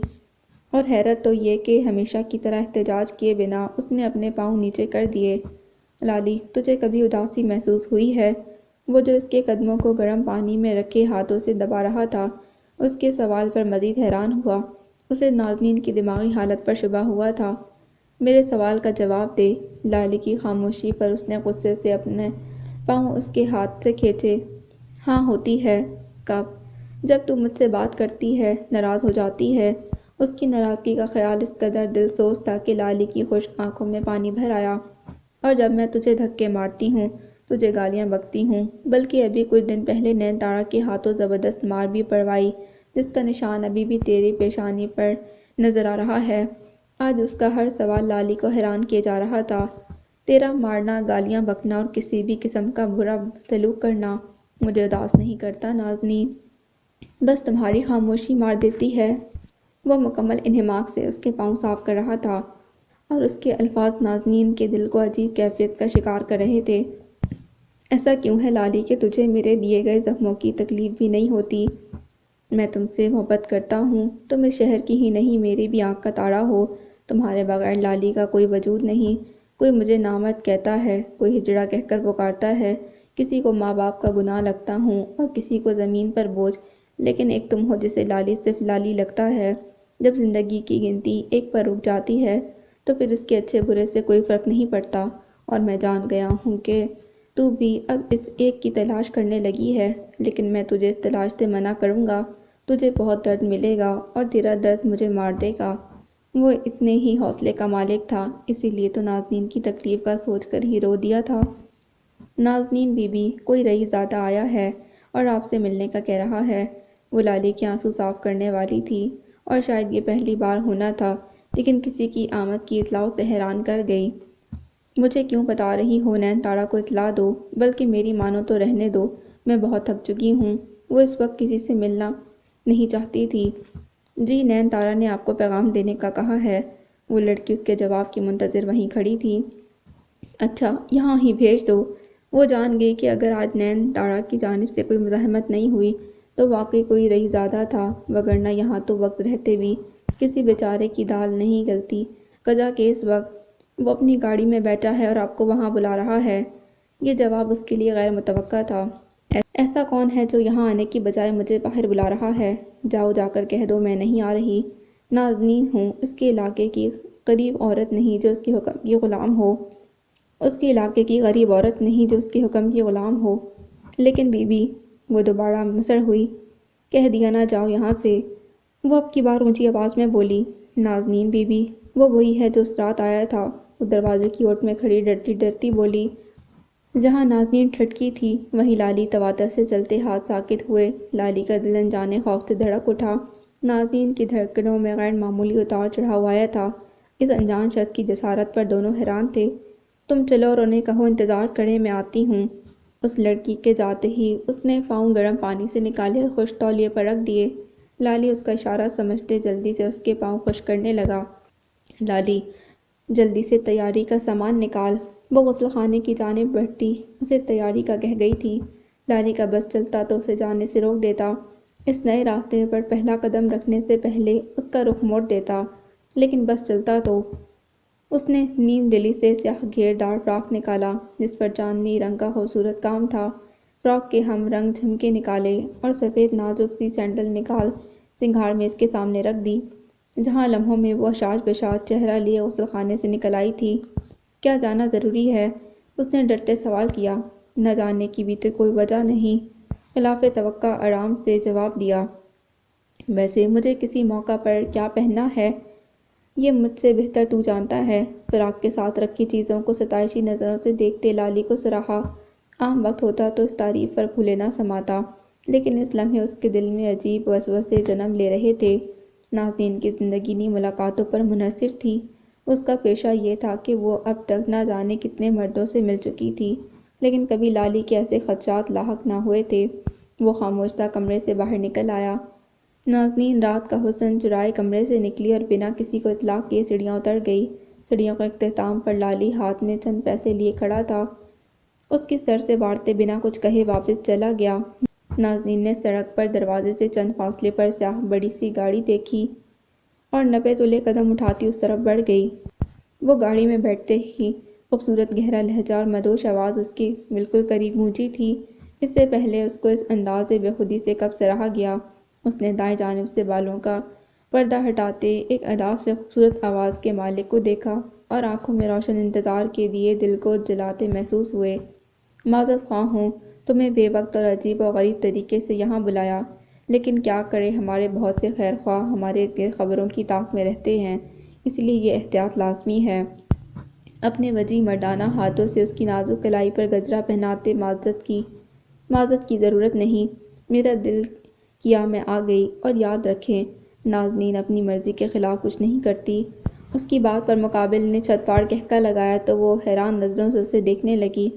[SPEAKER 1] اور حیرت تو یہ کہ ہمیشہ کی طرح احتجاج کیے بنا اس نے اپنے پاؤں نیچے کر دیے۔ لالی، تجھے کبھی اداسی محسوس ہوئی ہے؟ وہ جو اس کے قدموں کو گرم پانی میں رکھے ہاتھوں سے دبا رہا تھا، اس کے سوال پر مزید حیران ہوا۔ اسے نازنین کی دماغی حالت پر شبہ ہوا تھا۔ میرے سوال کا جواب دے۔ لالی کی خاموشی پر اس نے غصے سے اپنے پاؤں اس کے ہاتھ سے کھینچے۔ ہاں، ہوتی ہے۔ کب؟ جب تو مجھ سے بات کرتی ہے، ناراض ہو جاتی ہے۔ اس کی ناراضگی کا خیال اس قدر دل سوز تھا کہ لالی کی خشک آنکھوں میں پانی بھر آیا۔ اور جب میں تجھے دھکے مارتی ہوں، تجھے گالیاں بکتی ہوں، بلکہ ابھی کچھ دن پہلے نین تاڑا کے ہاتھوں زبردست مار بھی پڑوائی، جس کا نشان ابھی بھی تیری پیشانی پر نظر آ رہا ہے، آج اس کا ہر سوال لالی کو حیران کیے جا رہا تھا۔ تیرا مارنا، گالیاں بکنا اور کسی بھی قسم کا برا سلوک کرنا مجھے اداس نہیں کرتا نازنین، بس تمہاری خاموشی مار دیتی ہے۔ وہ مکمل انہماک سے اس کے پاؤں صاف کر رہا تھا، اور اس کے الفاظ نازنین کے دل کو عجیب کیفیت کا شکار کر رہے تھے۔ ایسا کیوں ہے لالی کہ تجھے میرے دیے گئے زخموں کی تکلیف بھی نہیں ہوتی؟ میں تم سے محبت کرتا ہوں، تم اس شہر کی ہی نہیں میری بھی آنکھ کا تارا ہو، تمہارے بغیر لالی کا کوئی وجود نہیں۔ کوئی مجھے نامرد کہتا ہے، کوئی ہجڑا کہہ کر پکارتا ہے، کسی کو ماں باپ کا گناہ لگتا ہوں اور کسی کو زمین پر بوجھ، لیکن ایک تم ہو جسے لالی صرف لالی لگتا ہے۔ جب زندگی کی گنتی ایک پر رک جاتی ہے تو پھر اس کے اچھے برے سے کوئی فرق نہیں پڑتا، اور میں جان گیا ہوں کہ تو بھی اب اس ایک کی تلاش کرنے لگی ہے، لیکن میں تجھے اس تلاش سے منع کروں گا۔ تجھے بہت درد ملے گا اور تیرا درد مجھے مار دے گا۔ وہ اتنے ہی حوصلے کا مالک تھا، اسی لیے تو نازنین کی تکلیف کا سوچ کر ہی رو دیا تھا۔ نازنین بی بی، کوئی رئیس زادہ آیا ہے اور آپ سے ملنے کا کہہ رہا ہے۔ وہ لالی کے آنسو صاف کرنے والی تھی، اور شاید یہ پہلی بار ہونا تھا، لیکن کسی کی آمد کی اطلاع اسے حیران کر گئی۔ مجھے کیوں بتا رہی ہو؟ نین تارا کو اطلاع دو، بلکہ میری مانو تو رہنے دو، میں بہت تھک چکی ہوں۔ وہ اس وقت کسی سے ملنا نہیں چاہتی تھی۔ جی، نین تارا نے آپ کو پیغام دینے کا کہا ہے۔ وہ لڑکی اس کے جواب کی منتظر وہیں کھڑی تھی۔ اچھا، یہاں ہی بھیج دو۔ وہ جان گئی کہ اگر آج نین تارا کی جانب سے کوئی مزاحمت نہیں ہوئی تو واقعی کوئی رئیس زادہ تھا، وگرنہ یہاں تو وقت رہتے بھی کسی بیچارے کی دال نہیں گلتی، کجا کہ اس وقت وہ اپنی گاڑی میں بیٹھا ہے اور آپ کو وہاں بلا رہا ہے۔ یہ جواب اس کے لیے غیر متوقع تھا۔ ایسا کون ہے جو یہاں آنے کی بجائے مجھے باہر بلا رہا ہے؟ جاؤ، جا کر کہہ دو میں نہیں آ رہی۔ نازنین ہوں، اس کے علاقے کی غریب عورت نہیں جو اس کے حکم کی غلام ہو۔ اس کے علاقے کی غریب عورت نہیں جو اس کے حکم کی غلام ہو۔ لیکن بی بی، وہ دوبارہ مسڑ ہوئی، کہہ دیا نہ جاؤ یہاں سے۔ وہ اب کی بار اونچی آواز میں بولی، نازنین بی بی، وہ وہی ہے جو اس رات آیا تھا۔ وہ دروازے کی اوٹ میں کھڑی ڈرتی ڈرتی بولی۔ جہاں نازنین ٹھٹکی تھی وہیں لالی تواتر سے چلتے ہاتھ ساکت ہوئے۔ لالی کا دل انجانے خوف سے دھڑک اٹھا۔ نازنین کی دھڑکنوں میں غیر معمولی اتار چڑھاؤ آیا تھا۔ اس انجان شخص کی جسارت پر دونوں حیران تھے۔ تم چلو اور انہیں کہو انتظار کریں، میں آتی ہوں۔ اس لڑکی کے جاتے ہی اس نے پاؤں گرم پانی سے نکالے اور خشک تولیے پر رکھ دیے۔ لالی اس کا اشارہ سمجھتے جلدی سے اس کے پاؤں خشک کرنے لگا۔ لالی، جلدی سے تیاری کا سامان نکال۔ وہ غسل خانے کی جانب بڑھتی اسے تیاری کا کہہ گئی تھی۔ لالی کا بس چلتا تو اسے جانے سے روک دیتا، اس نئے راستے پر پہلا قدم رکھنے سے پہلے اس کا رخ موڑ دیتا، لیکن بس چلتا تو۔ اس نے نیم دلی سے سیاہ گھیر دار فراک نکالا جس پر چاندنی رنگ کا خوبصورت کام تھا۔ فراک کے ہم رنگ جھمکے نکالے اور سفید نازک سی سینڈل نکال سنگھار میز کے سامنے رکھ دی، جہاں لمحوں میں وہ اشاج بشاج چہرہ لیے غسل خانے سے نکل آئی تھی۔ کیا جانا ضروری ہے؟ اس نے ڈرتے سوال کیا۔ نہ جانے کی بھی تو کوئی وجہ نہیں، خلاف توقع آرام سے جواب دیا۔ ویسے مجھے کسی موقع پر کیا پہننا ہے یہ مجھ سے بہتر تو جانتا ہے۔ فراق کے ساتھ رکھی چیزوں کو ستائشی نظروں سے دیکھتے لالی کو سراہا۔ عام وقت ہوتا تو اس تعریف پر پھولے نہ سماتا، لیکن اس لمحے اس کے دل میں عجیب وسوسے جنم لے رہے تھے۔ نازنین کی زندگی نئی ملاقاتوں پر منحصر تھی۔ اس کا پیشہ یہ تھا کہ وہ اب تک نہ جانے کتنے مردوں سے مل چکی تھی، لیکن کبھی لالی کے ایسے خدشات لاحق نہ ہوئے تھے۔ وہ خاموش سا کمرے سے باہر نکل آیا۔ نازنین رات کا حسن چرائے کمرے سے نکلی اور بنا کسی کو اطلاع کیے سیڑھیاں اتر گئی۔ سیڑھیوں کے اختتام پر لالی ہاتھ میں چند پیسے لیے کھڑا تھا۔ اس کے سر سے بارتے بنا کچھ کہے واپس چلا گیا۔ نازنین نے سڑک پر دروازے سے چند فاصلے پر سیاہ بڑی سی گاڑی دیکھی اور 90 تلے قدم اٹھاتی اس طرف بڑھ گئی۔ وہ گاڑی میں بیٹھتے ہی خوبصورت گہرا لہجہ اور مدہوش آواز اس کے بالکل قریب گونجی تھی۔ اس سے پہلے اس کو اس انداز بے خودی سے کب سراہا گیا۔ اس نے دائیں جانب سے بالوں کا پردہ ہٹاتے ایک ادا سے خوبصورت آواز کے مالک کو دیکھا اور آنکھوں میں روشن انتظار کے دیے دل کو جلاتے محسوس ہوئے۔ معذرت خواہ ہوں، تمہیں بے وقت اور عجیب و غریب طریقے سے یہاں بلایا، لیکن کیا کریں، ہمارے بہت سے خیر خواہ ہمارے ارد گرد خبروں کی طاق میں رہتے ہیں، اس لیے یہ احتیاط لازمی ہے۔ اپنے وجیح مردانہ ہاتھوں سے اس کی نازک کلائی پر گجرا پہناتے معذرت کی ضرورت نہیں، میرا دل کیا میں آ گئی، اور یاد رکھیں نازنین اپنی مرضی کے خلاف کچھ نہیں کرتی۔ اس کی بات پر مقابل نے چھت پاڑ قہقہ لگایا تو وہ حیران نظروں سے اسے دیکھنے لگی۔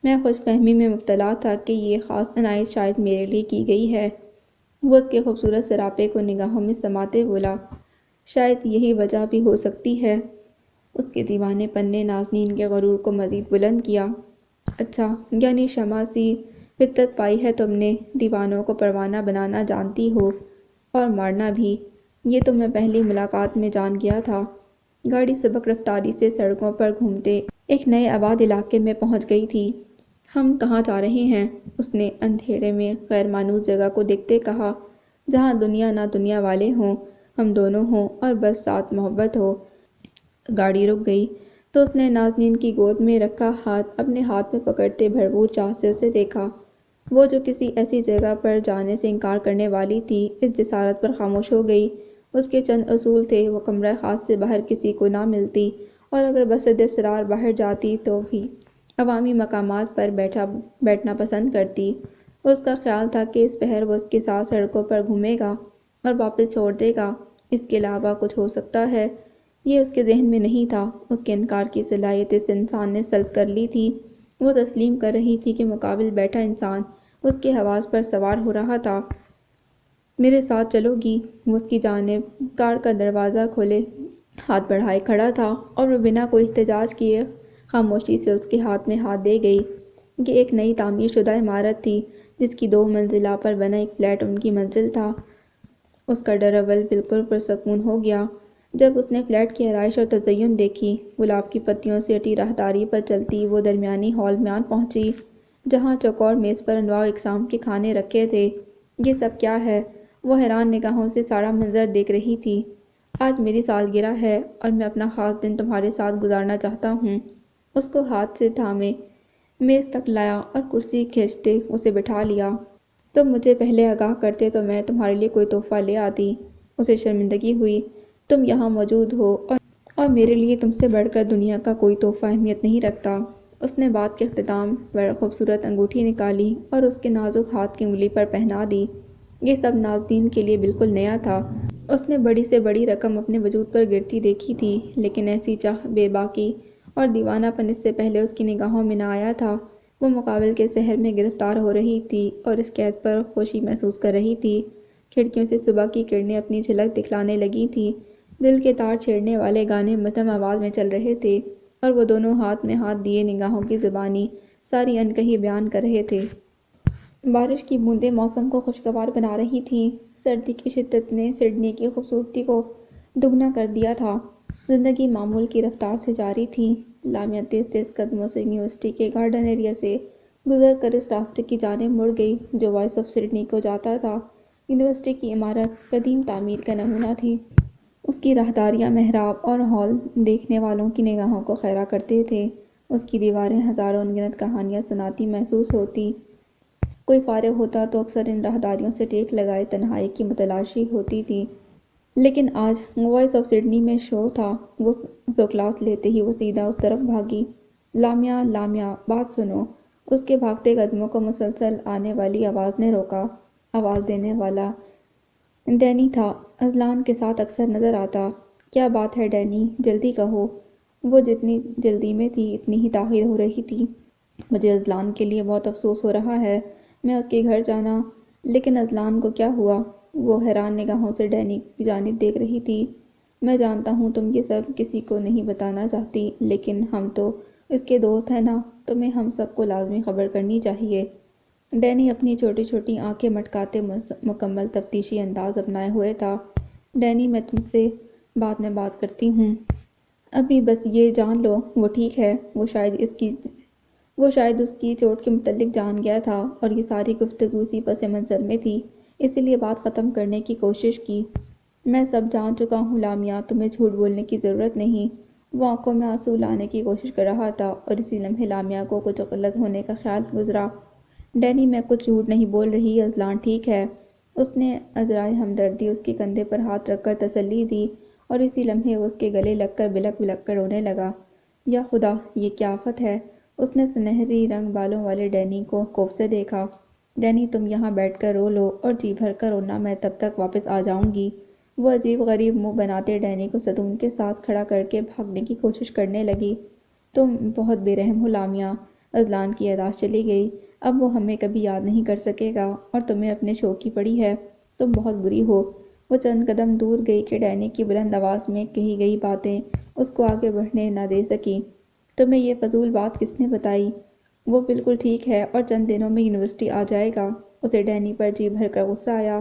[SPEAKER 1] میں خوش فہمی میں مبتلا تھا کہ یہ خاص عنایت شاید میرے لیے کی گئی ہے۔ وہ اس کے خوبصورت سراپے کو نگاہوں میں سماتے بولا، شاید یہی وجہ بھی ہو سکتی ہے۔ اس کے دیوانے پن نے نازنین کے غرور کو مزید بلند کیا۔ اچھا، یعنی شمع سی فطرت پائی ہے تم نے، دیوانوں کو پروانہ بنانا جانتی ہو۔ اور مارنا بھی۔ یہ تو میں پہلی ملاقات میں جان گیا تھا۔ گاڑی سبک رفتاری سے سڑکوں پر گھومتے ایک نئے آباد علاقے میں پہنچ گئی تھی۔ ہم کہاں جا رہے ہیں؟ اس نے اندھیرے میں غیر مانوس جگہ کو دیکھتے کہا، جہاں دنیا نہ دنیا والے ہوں، ہم دونوں ہوں اور بس ساتھ محبت ہو۔ گاڑی رک گئی تو اس نے نازنین کی گود میں رکھا ہاتھ اپنے ہاتھ میں پکڑتے بھرپور چاہ سے اسے دیکھا۔ وہ جو کسی ایسی جگہ پر جانے سے انکار کرنے والی تھی، اس جسارت پر خاموش ہو گئی۔ اس کے چند اصول تھے، وہ کمرہ خاص سے باہر کسی کو نہ ملتی، اور اگر بصد اصرار باہر جاتی تو بھی عوامی مقامات پر بیٹھنا پسند کرتی۔ اس کا خیال تھا کہ اس پہر وہ اس کے ساتھ سڑکوں پر گھومے گا اور واپس چھوڑ دے گا۔ اس کے علاوہ کچھ ہو سکتا ہے، یہ اس کے ذہن میں نہیں تھا۔ اس کے انکار کی صلاحیت اس انسان نے سلب کر لی تھی۔ وہ تسلیم کر رہی تھی کہ مقابل بیٹھا انسان اس کے حواس پر سوار ہو رہا تھا۔ میرے ساتھ چلو گی؟ وہ اس کی جانب کار کا دروازہ کھولے ہاتھ بڑھائے کھڑا تھا، اور وہ بنا کوئی احتجاج کیے خاموشی سے اس کے ہاتھ میں ہاتھ دے گئی۔ یہ ایک نئی تعمیر شدہ عمارت تھی، جس کی 2 منزلہ پر بنا ایک فلیٹ ان کی منزل تھا۔ اس کا ڈراول بالکل پرسکون ہو گیا جب اس نے فلیٹ کی آرائش اور تزئین دیکھی۔ گلاب کی پتیوں سے اٹی راہداری پر چلتی وہ درمیانی ہال میں آن پہنچی، جہاں چوکور میز پر انواع و اقسام کے کھانے رکھے تھے۔ یہ سب کیا ہے؟ وہ حیران نگاہوں سے سارا منظر دیکھ رہی تھی۔ آج میری سالگرہ ہے اور میں اپنا خاص دن تمہارے ساتھ گزارنا چاہتا ہوں۔ اس کو ہاتھ سے تھامے میز تک لایا اور کرسی کھینچتے اسے بٹھا لیا۔ تم مجھے پہلے آگاہ کرتے تو میں تمہارے لیے کوئی تحفہ لے آتی۔ اسے شرمندگی ہوئی۔ تم یہاں موجود ہو اور میرے لیے تم سے بڑھ کر دنیا کا کوئی تحفہ اہمیت نہیں رکھتا۔ اس نے بات کے اختتام پر خوبصورت انگوٹھی نکالی اور اس کے نازک ہاتھ کی انگلی پر پہنا دی۔ یہ سب نازنین کے لیے بالکل نیا تھا۔ اس نے بڑی سے بڑی رقم اپنے وجود پر گرتی دیکھی تھی، لیکن ایسی چاہ، بے باکی اور دیوانہ پن اس سے پہلے اس کی نگاہوں میں نہ آیا تھا۔ وہ مقابل کے سحر میں گرفتار ہو رہی تھی اور اس قید پر خوشی محسوس کر رہی تھی۔ کھڑکیوں سے صبح کی کرنیں اپنی جھلک دکھلانے لگی تھیں۔ دل کے تار چھیڑنے والے گانے مدھم آواز میں چل رہے تھے، اور وہ دونوں ہاتھ میں ہاتھ دیے نگاہوں کی زبانی ساری انکہی بیان کر رہے تھے۔ بارش کی بوندیں موسم کو خوشگوار بنا رہی تھیں۔ سردی کی شدت نے سڈنی کی خوبصورتی کو دگنا کر دیا تھا۔ زندگی معمول کی رفتار سے جاری تھی۔ لامیا تیز تیز قدموں سے یونیورسٹی کے گارڈن ایریا سے گزر کر اس راستے کی جانب مڑ گئی جو وائس آف سڈنی کو جاتا تھا۔ یونیورسٹی کی عمارت قدیم تعمیر کا نمونہ تھی۔ اس کی راہداریاں محراب اور ہال دیکھنے والوں کی نگاہوں کو خیرہ کرتے تھے۔ اس کی دیواریں ہزاروں انگنت کہانیاں سناتی محسوس ہوتی۔ کوئی فارغ ہوتا تو اکثر ان راہداریوں سے ٹیک لگائے تنہائی کی متلاشی ہوتی تھی۔ لیکن آج وائس آف سڈنی میں شو تھا۔ وہ جو کلاس لیتے ہی وہ سیدھا اس طرف بھاگی۔ لامیا، لامیا، بات سنو۔ اس کے بھاگتے قدموں کو مسلسل آنے والی آواز نے روکا۔ آواز دینے والا ڈینی تھا۔ اذلان کے ساتھ اکثر نظر آتا۔ کیا بات ہے ڈینی؟ جلدی کہو۔ وہ جتنی جلدی میں تھی اتنی ہی تاخیر ہو رہی تھی۔ مجھے اذلان کے لیے بہت افسوس ہو رہا ہے۔ میں اس کے گھر جانا۔ لیکن اذلان کو کیا ہوا؟ وہ حیران نگاہوں سے ڈینی کی جانب دیکھ رہی تھی۔ میں جانتا ہوں تم یہ سب کسی کو نہیں بتانا چاہتی، لیکن ہم تو اس کے دوست ہیں نا، تمہیں ہم سب کو لازمی خبر کرنی چاہیے۔ ڈینی اپنی چھوٹی چھوٹی آنکھیں مٹکاتے مکمل تفتیشی انداز اپنائے ہوئے تھا۔ ڈینی، میں تم سے بعد میں بات کرتی ہوں۔ ابھی بس یہ جان لو وہ ٹھیک ہے۔ وہ شاید اس کی چوٹ کے متعلق جان گیا تھا اور یہ ساری گفتگو اسی پس منظر میں تھی، اسی لیے بات ختم کرنے کی کوشش کی۔ میں سب جان چکا ہوں لامیا، تمہیں جھوٹ بولنے کی ضرورت نہیں۔ وہ آنکھوں میں آنسو لانے کی کوشش کر رہا تھا اور اسی لمحے لامیا کو کچھ غلط ہونے کا خیال گزرا۔ ڈینی، میں کچھ جھوٹ نہیں بول رہی، اذلان ٹھیک ہے۔ اس نے عذرائے ہمدردی اس کے کندھے پر ہاتھ رکھ کر تسلی دی، اور اسی لمحے وہ اس کے گلے لگ کر بلک بلک کر رونے لگا۔ یا خدا، یہ کیا آفت ہے! اس نے سنہری رنگ بالوں والے ڈینی کو خوف سے دیکھا۔ ڈینی، تم یہاں بیٹھ کر رو لو اور جی بھر کر رونا، میں تب تک واپس آ جاؤں گی۔ وہ عجیب غریب منہ بناتے ڈینی کو ستون کے ساتھ کھڑا کر کے بھاگنے کی کوشش کرنے لگی۔ تم بہت بے رحم ہو لامیا۔ اذلان کی یادداشت چلی گئی۔ اب وہ ہمیں کبھی یاد نہیں کر سکے گا اور تمہیں اپنے شوق کی پڑی ہے۔ تم بہت بری ہو۔ وہ چند قدم دور گئی کہ ڈینی کی بلند آواز میں کہی گئی باتیں اس کو آگے بڑھنے نہ دے سکیں۔ تمہیں یہ فضول بات کس نے بتائی؟ وہ بالکل ٹھیک ہے اور چند دنوں میں یونیورسٹی آ جائے گا۔ اسے ڈینی پر جی بھر کر غصہ آیا۔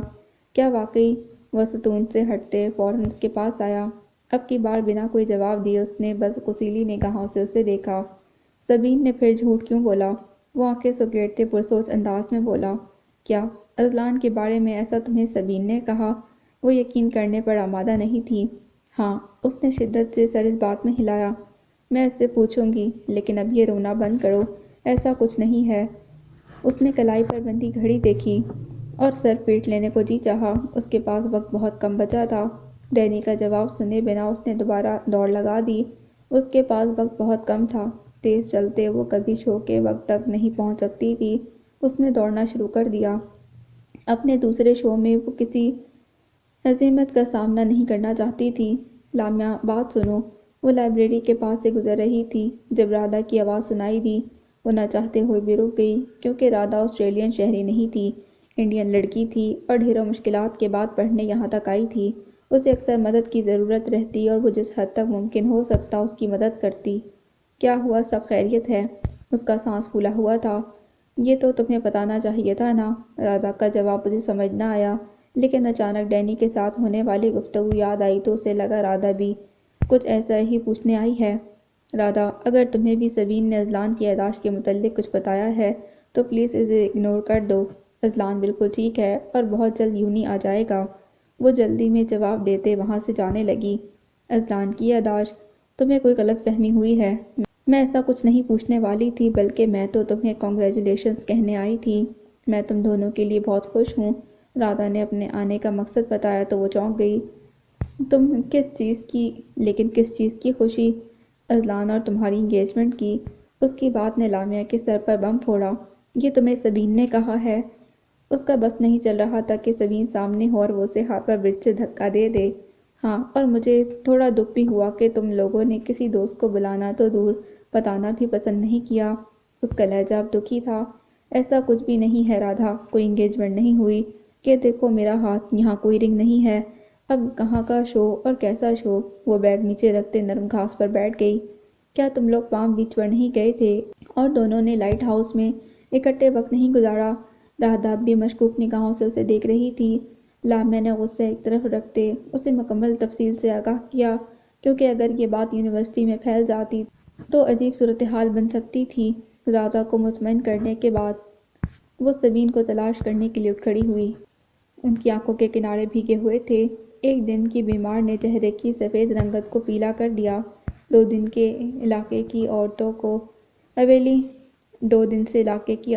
[SPEAKER 1] کیا واقعی؟ وہ ستون سے ہٹتے فوراً اس کے پاس آیا۔ اب کی بار بنا کوئی جواب دیے اس نے بس کسیلی نگاہوں سے اسے دیکھا۔ سبین نے پھر جھوٹ کیوں بولا؟ وہ آنکھیں سکیڑتے پرسوچ انداز میں بولا۔ کیا اذلان کے بارے میں ایسا تمہیں سبین نے کہا؟ وہ یقین کرنے پر آمادہ نہیں تھی۔ ہاں، اس نے شدت سے سر اس بات میں ہلایا۔ میں اس سے پوچھوں گی، لیکن اب یہ رونا بند کرو، ایسا کچھ نہیں ہے۔ اس نے کلائی پر بندھی گھڑی دیکھی اور سر پیٹ لینے کو جی چاہا۔ اس کے پاس وقت بہت کم بچا تھا۔ ڈینی کا جواب سنے بنا اس نے دوبارہ دوڑ لگا دی۔ اس کے پاس وقت بہت کم تھا۔ تیز چلتے وہ کبھی شو کے وقت تک نہیں پہنچ سکتی تھی۔ اس نے دوڑنا شروع کر دیا۔ اپنے دوسرے شو میں وہ کسی ہزیمت کا سامنا نہیں کرنا چاہتی تھی۔ لامیا، بات سنو۔ وہ لائبریری کے پاس سے گزر رہی تھی جب رادھا کی آواز سنائی دی۔ وہ نہ چاہتے ہوئے بھی رک گئی، کیونکہ رادھا آسٹریلین شہری نہیں تھی، انڈین لڑکی تھی اور ڈھیروں مشکلات کے بعد پڑھنے یہاں تک آئی تھی۔ اسے اکثر مدد کی ضرورت رہتی اور وہ جس حد تک ممکن ہو سکتا اس کی مدد کرتی۔ کیا ہوا؟ سب خیریت ہے؟ اس کا سانس پھولا ہوا تھا۔ یہ تو تمہیں بتانا چاہیے تھا نا؟ رادھا کا جواب مجھے سمجھ نہ آیا، لیکن اچانک ڈینی کے ساتھ ہونے والی گفتگو یاد آئی تو اسے لگا رادھا بھی کچھ ایسا ہی پوچھنے آئی ہے۔ رادھا، اگر تمہیں بھی سبین نے اذلان کی یادداشت کے متعلق کچھ بتایا ہے تو پلیز اسے اگنور کر دو۔ اذلان بالکل ٹھیک ہے اور بہت جلد یونی آ جائے گا۔ وہ جلدی میں جواب دیتے وہاں سے جانے لگی۔ اذلان کی یادداشت؟ تمہیں کوئی غلط فہمی ہوئی ہے۔ میں ایسا کچھ نہیں پوچھنے والی تھی، بلکہ میں تو تمہیں کانگریچولیشنز کہنے آئی تھی۔ میں تم دونوں کے لیے بہت خوش ہوں۔ رادھا نے اپنے آنے کا مقصد بتایا تو وہ چونک گئی۔ تم کس چیز کی؟ لیکن کس چیز کی خوشی؟ اذلان اور تمہاری انگیجمنٹ کی۔ اس کی بات نے لامیا کے سر پر بم پھوڑا۔ یہ تمہیں سبین نے کہا ہے؟ اس کا بس نہیں چل رہا تھا کہ سبین سامنے ہو اور وہ اسے ہاتھ پر برج سے دھکا دے دے۔ ہاں، اور مجھے تھوڑا دکھ بھی ہوا کہ تم لوگوں نے کسی دوست کو بلانا تو دور بتانا بھی پسند نہیں کیا۔ اس کا لہجہ اب دکھی تھا۔ ایسا کچھ بھی نہیں ہے رادھا، کوئی انگیجمنٹ نہیں ہوئی۔ کہ دیکھو میرا ہاتھ، یہاں کوئی رنگ نہیں ہے۔ اب کہاں کا شو اور کیسا شو؟ وہ بیگ نیچے رکھتے نرم گھاس پر بیٹھ گئی۔ کیا تم لوگ پام بیچ پر نہیں گئے تھے اور دونوں نے لائٹ ہاؤس میں اکٹھے وقت نہیں گزارا؟ رادھا اب بھی مشکوک نگاہوں سے اسے دیکھ رہی تھی۔ لامیا نے غصہ ایک طرف رکھتے اسے مکمل تفصیل سے آگاہ کیا، کیونکہ اگر یہ بات یونیورسٹی میں پھیل جاتی تو عجیب صورتحال بن سکتی تھی۔ رادھا کو مطمئن کرنے کے بعد وہ سبین کو تلاش کرنے کے لیے اٹھ کھڑی ہوئی۔ ان کی آنکھوں کے کنارے بھیگے ہوئے تھے۔ ایک دن کی بیمار نے چہرے کی سفید رنگت کو پیلا کر دیا۔ 2 دن سے علاقے کی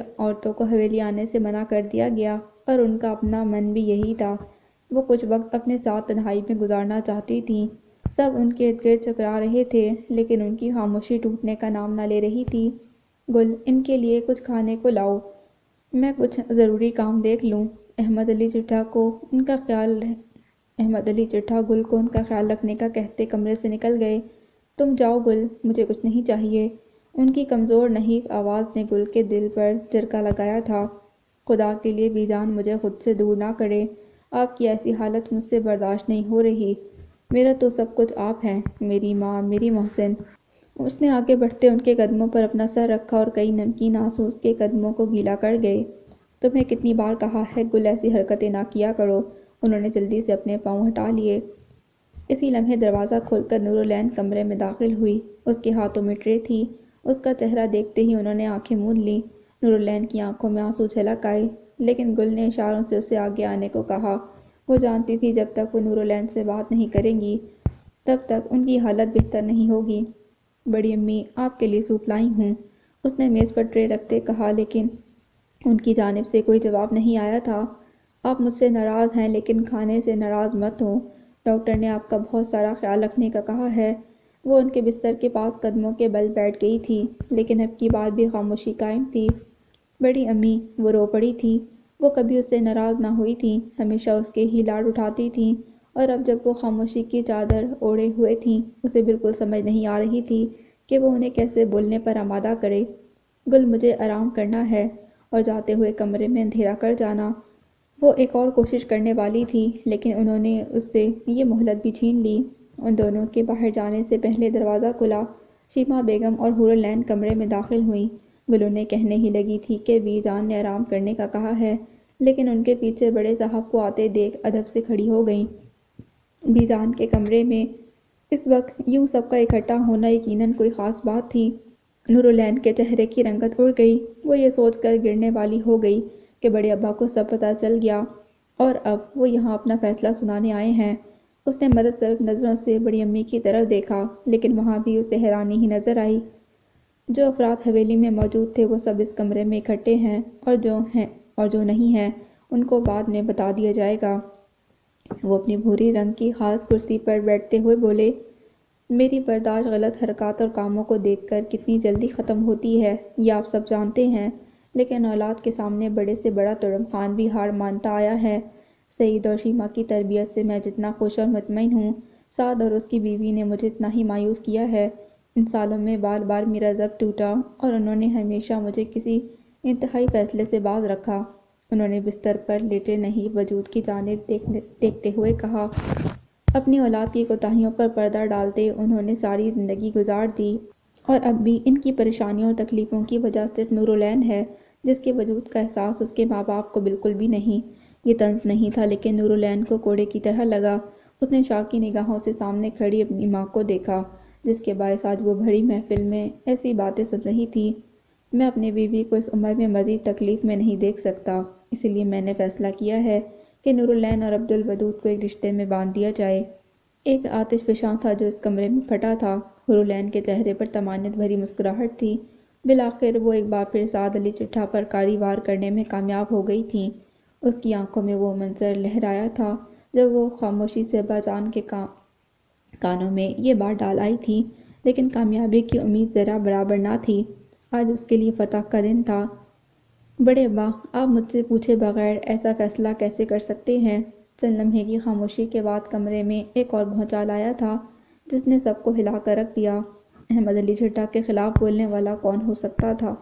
[SPEAKER 1] عورتوں کو حویلی آنے سے منع کر دیا گیا اور ان کا اپنا من بھی یہی تھا۔ وہ کچھ وقت اپنے ساتھ تنہائی میں گزارنا چاہتی تھیں۔ سب ان کے ارد گرد چکرا رہے تھے، لیکن ان کی خاموشی ٹوٹنے کا نام نہ لے رہی تھی۔ گل، ان کے لیے کچھ کھانے کو لاؤ، میں کچھ ضروری کام دیکھ لوں۔ احمد علی چٹھا گل کو ان کا خیال رکھنے کا کہتے کمرے سے نکل گئے۔ تم جاؤ گل، مجھے کچھ نہیں چاہیے۔ ان کی کمزور نحیف آواز نے گل کے دل پر جھٹکا لگایا تھا۔ خدا کے لیے بی جان مجھے خود سے دور نہ کرے، آپ کی ایسی حالت مجھ سے برداشت نہیں ہو رہی۔ میرا تو سب کچھ آپ ہیں، میری ماں، میری محسن۔ اس نے آگے بڑھتے ان کے قدموں پر اپنا سر رکھا اور کئی نمکین آنسو اس کے قدموں کو گیلا کر گئے۔ تمہیں کتنی بار کہا ہے گل، ایسی حرکتیں نہ کیا کرو۔ انہوں نے جلدی سے اپنے پاؤں ہٹا لیے۔ اسی لمحے دروازہ کھول کر نورالعین کمرے میں داخل ہوئی۔ اس کے ہاتھوں میں ٹرے تھی۔ اس کا چہرہ دیکھتے ہی انہوں نے آنکھیں موند لیں۔ نورالعین کی آنکھوں میں آنسو چھلک آئے، لیکن گل نے اشاروں سے اسے آگے آنے کو کہا۔ وہ جانتی تھی جب تک وہ نورالعین سے بات نہیں کریں گی تب تک ان کی حالت بہتر نہیں ہوگی۔ بڑی امی، آپ کے لیے سوپ لائی ہوں، اس نے میز پر ٹرے رکھتے کہا، لیکن ان کی جانب سے کوئی جواب نہیں آیا تھا۔ آپ مجھ سے ناراض ہیں، لیکن کھانے سے ناراض مت ہوں۔ ڈاکٹر نے آپ کا بہت سارا خیال رکھنے کا کہا ہے۔ وہ ان کے بستر کے پاس قدموں کے بل بیٹھ گئی تھی، لیکن اب کی بار بھی خاموشی قائم تھی۔ بڑی امی، وہ رو پڑی تھی۔ وہ کبھی اس سے ناراض نہ ہوئی تھیں، ہمیشہ اس کے ہی لاڈ اٹھاتی تھیں، اور اب جب وہ خاموشی کی چادر اوڑھے ہوئے تھیں، اسے بالکل سمجھ نہیں آ رہی تھی کہ وہ انہیں کیسے بولنے پر آمادہ کرے۔ گل، مجھے آرام کرنا ہے اور جاتے ہوئے کمرے میں اندھیرا کر جانا۔ وہ ایک اور کوشش کرنے والی تھی، لیکن انہوں نے اس سے یہ مہلت بھی چھین لی۔ ان دونوں کے باہر جانے سے پہلے دروازہ کھلا۔ شیما بیگم اور حور العین کمرے میں داخل ہوئیں۔ گل انہیں کہنے ہی لگی تھی کہ بی جان نے آرام کرنے کا کہا ہے، لیکن ان کے پیچھے بڑے صاحب کو آتے دیکھ ادب سے کھڑی ہو گئیں۔ بیجان کے کمرے میں اس وقت یوں سب کا اکٹھا ہونا یقیناً کوئی خاص بات تھی۔ نورالعین کے چہرے کی رنگت اڑ گئی۔ وہ یہ سوچ کر گرنے والی ہو گئی کہ بڑے ابا کو سب پتہ چل گیا اور اب وہ یہاں اپنا فیصلہ سنانے آئے ہیں۔ اس نے مدد طلب نظروں سے بڑی امی کی طرف دیکھا، لیکن وہاں بھی اسے حیرانی ہی نظر آئی۔ جو افراد حویلی میں موجود تھے وہ سب اس کمرے میں اکٹھے ہیں، اور جو نہیں ہیں ان کو بعد میں بتا دیا جائے گا۔ وہ اپنی بھوری رنگ کی خاص کرسی پر بیٹھتے ہوئے بولے، میری برداشت غلط حرکات اور کاموں کو دیکھ کر کتنی جلدی ختم ہوتی ہے یہ آپ سب جانتے ہیں، لیکن اولاد کے سامنے بڑے سے بڑا تڑم خان بھی ہار مانتا آیا ہے۔ سعید اور شیما کی تربیت سے میں جتنا خوش اور مطمئن ہوں، سعد اور اس کی بیوی نے مجھے اتنا ہی مایوس کیا ہے۔ ان سالوں میں بار بار میرا ضبط ٹوٹا اور انہوں نے ہمیشہ مجھے کسی انتہائی فیصلے سے باز رکھا۔ انہوں نے بستر پر لیٹے نہیں وجود کی جانب دیکھتے ہوئے کہا، اپنی اولاد کی کوتاہیوں پر پردہ ڈالتے انہوں نے ساری زندگی گزار دی، اور اب بھی ان کی پریشانیوں اور تکلیفوں کی وجہ صرف نورالعین ہے، جس کے وجود کا احساس اس کے ماں باپ کو بالکل بھی نہیں۔ یہ طنز نہیں تھا، لیکن نورالعین کو کوڑے کی طرح لگا۔ اس نے شاکی نگاہوں سے سامنے کھڑی اپنی ماں کو دیکھا، جس کے باعث آج وہ بھری محفل میں ایسی باتیں سن رہی تھی۔ میں اپنی بیوی کو اس عمر میں مزید تکلیف میں نہیں دیکھ سکتا، اسی لیے میں نے فیصلہ کیا ہے کہ نورالعین اور عبدالودود کو ایک رشتے میں باندھ دیا جائے۔ ایک آتش فشاں تھا جو اس کمرے میں پھٹا تھا۔ نورالعین کے چہرے پر طمانینت بھری مسکراہٹ تھی۔ بالآخر وہ ایک بار پھر سعد علی چٹھا پر کاڑی وار کرنے میں کامیاب ہو گئی تھیں۔ اس کی آنکھوں میں وہ منظر لہرایا تھا جب وہ خاموشی سے ابا جان کے کانوں میں یہ بات ڈال آئی تھی، لیکن کامیابی کی امید ذرا برابر نہ تھی۔ آج اس کے لیے فتح کا دن تھا۔ بڑے ابا، آپ مجھ سے پوچھے بغیر ایسا فیصلہ کیسے کر سکتے ہیں؟ چند لمحے کی خاموشی کے بعد کمرے میں ایک اور بھونچال آیا تھا جس نے سب کو ہلا کر رکھ دیا۔ احمد علی چٹھا کے خلاف بولنے والا کون ہو سکتا تھا؟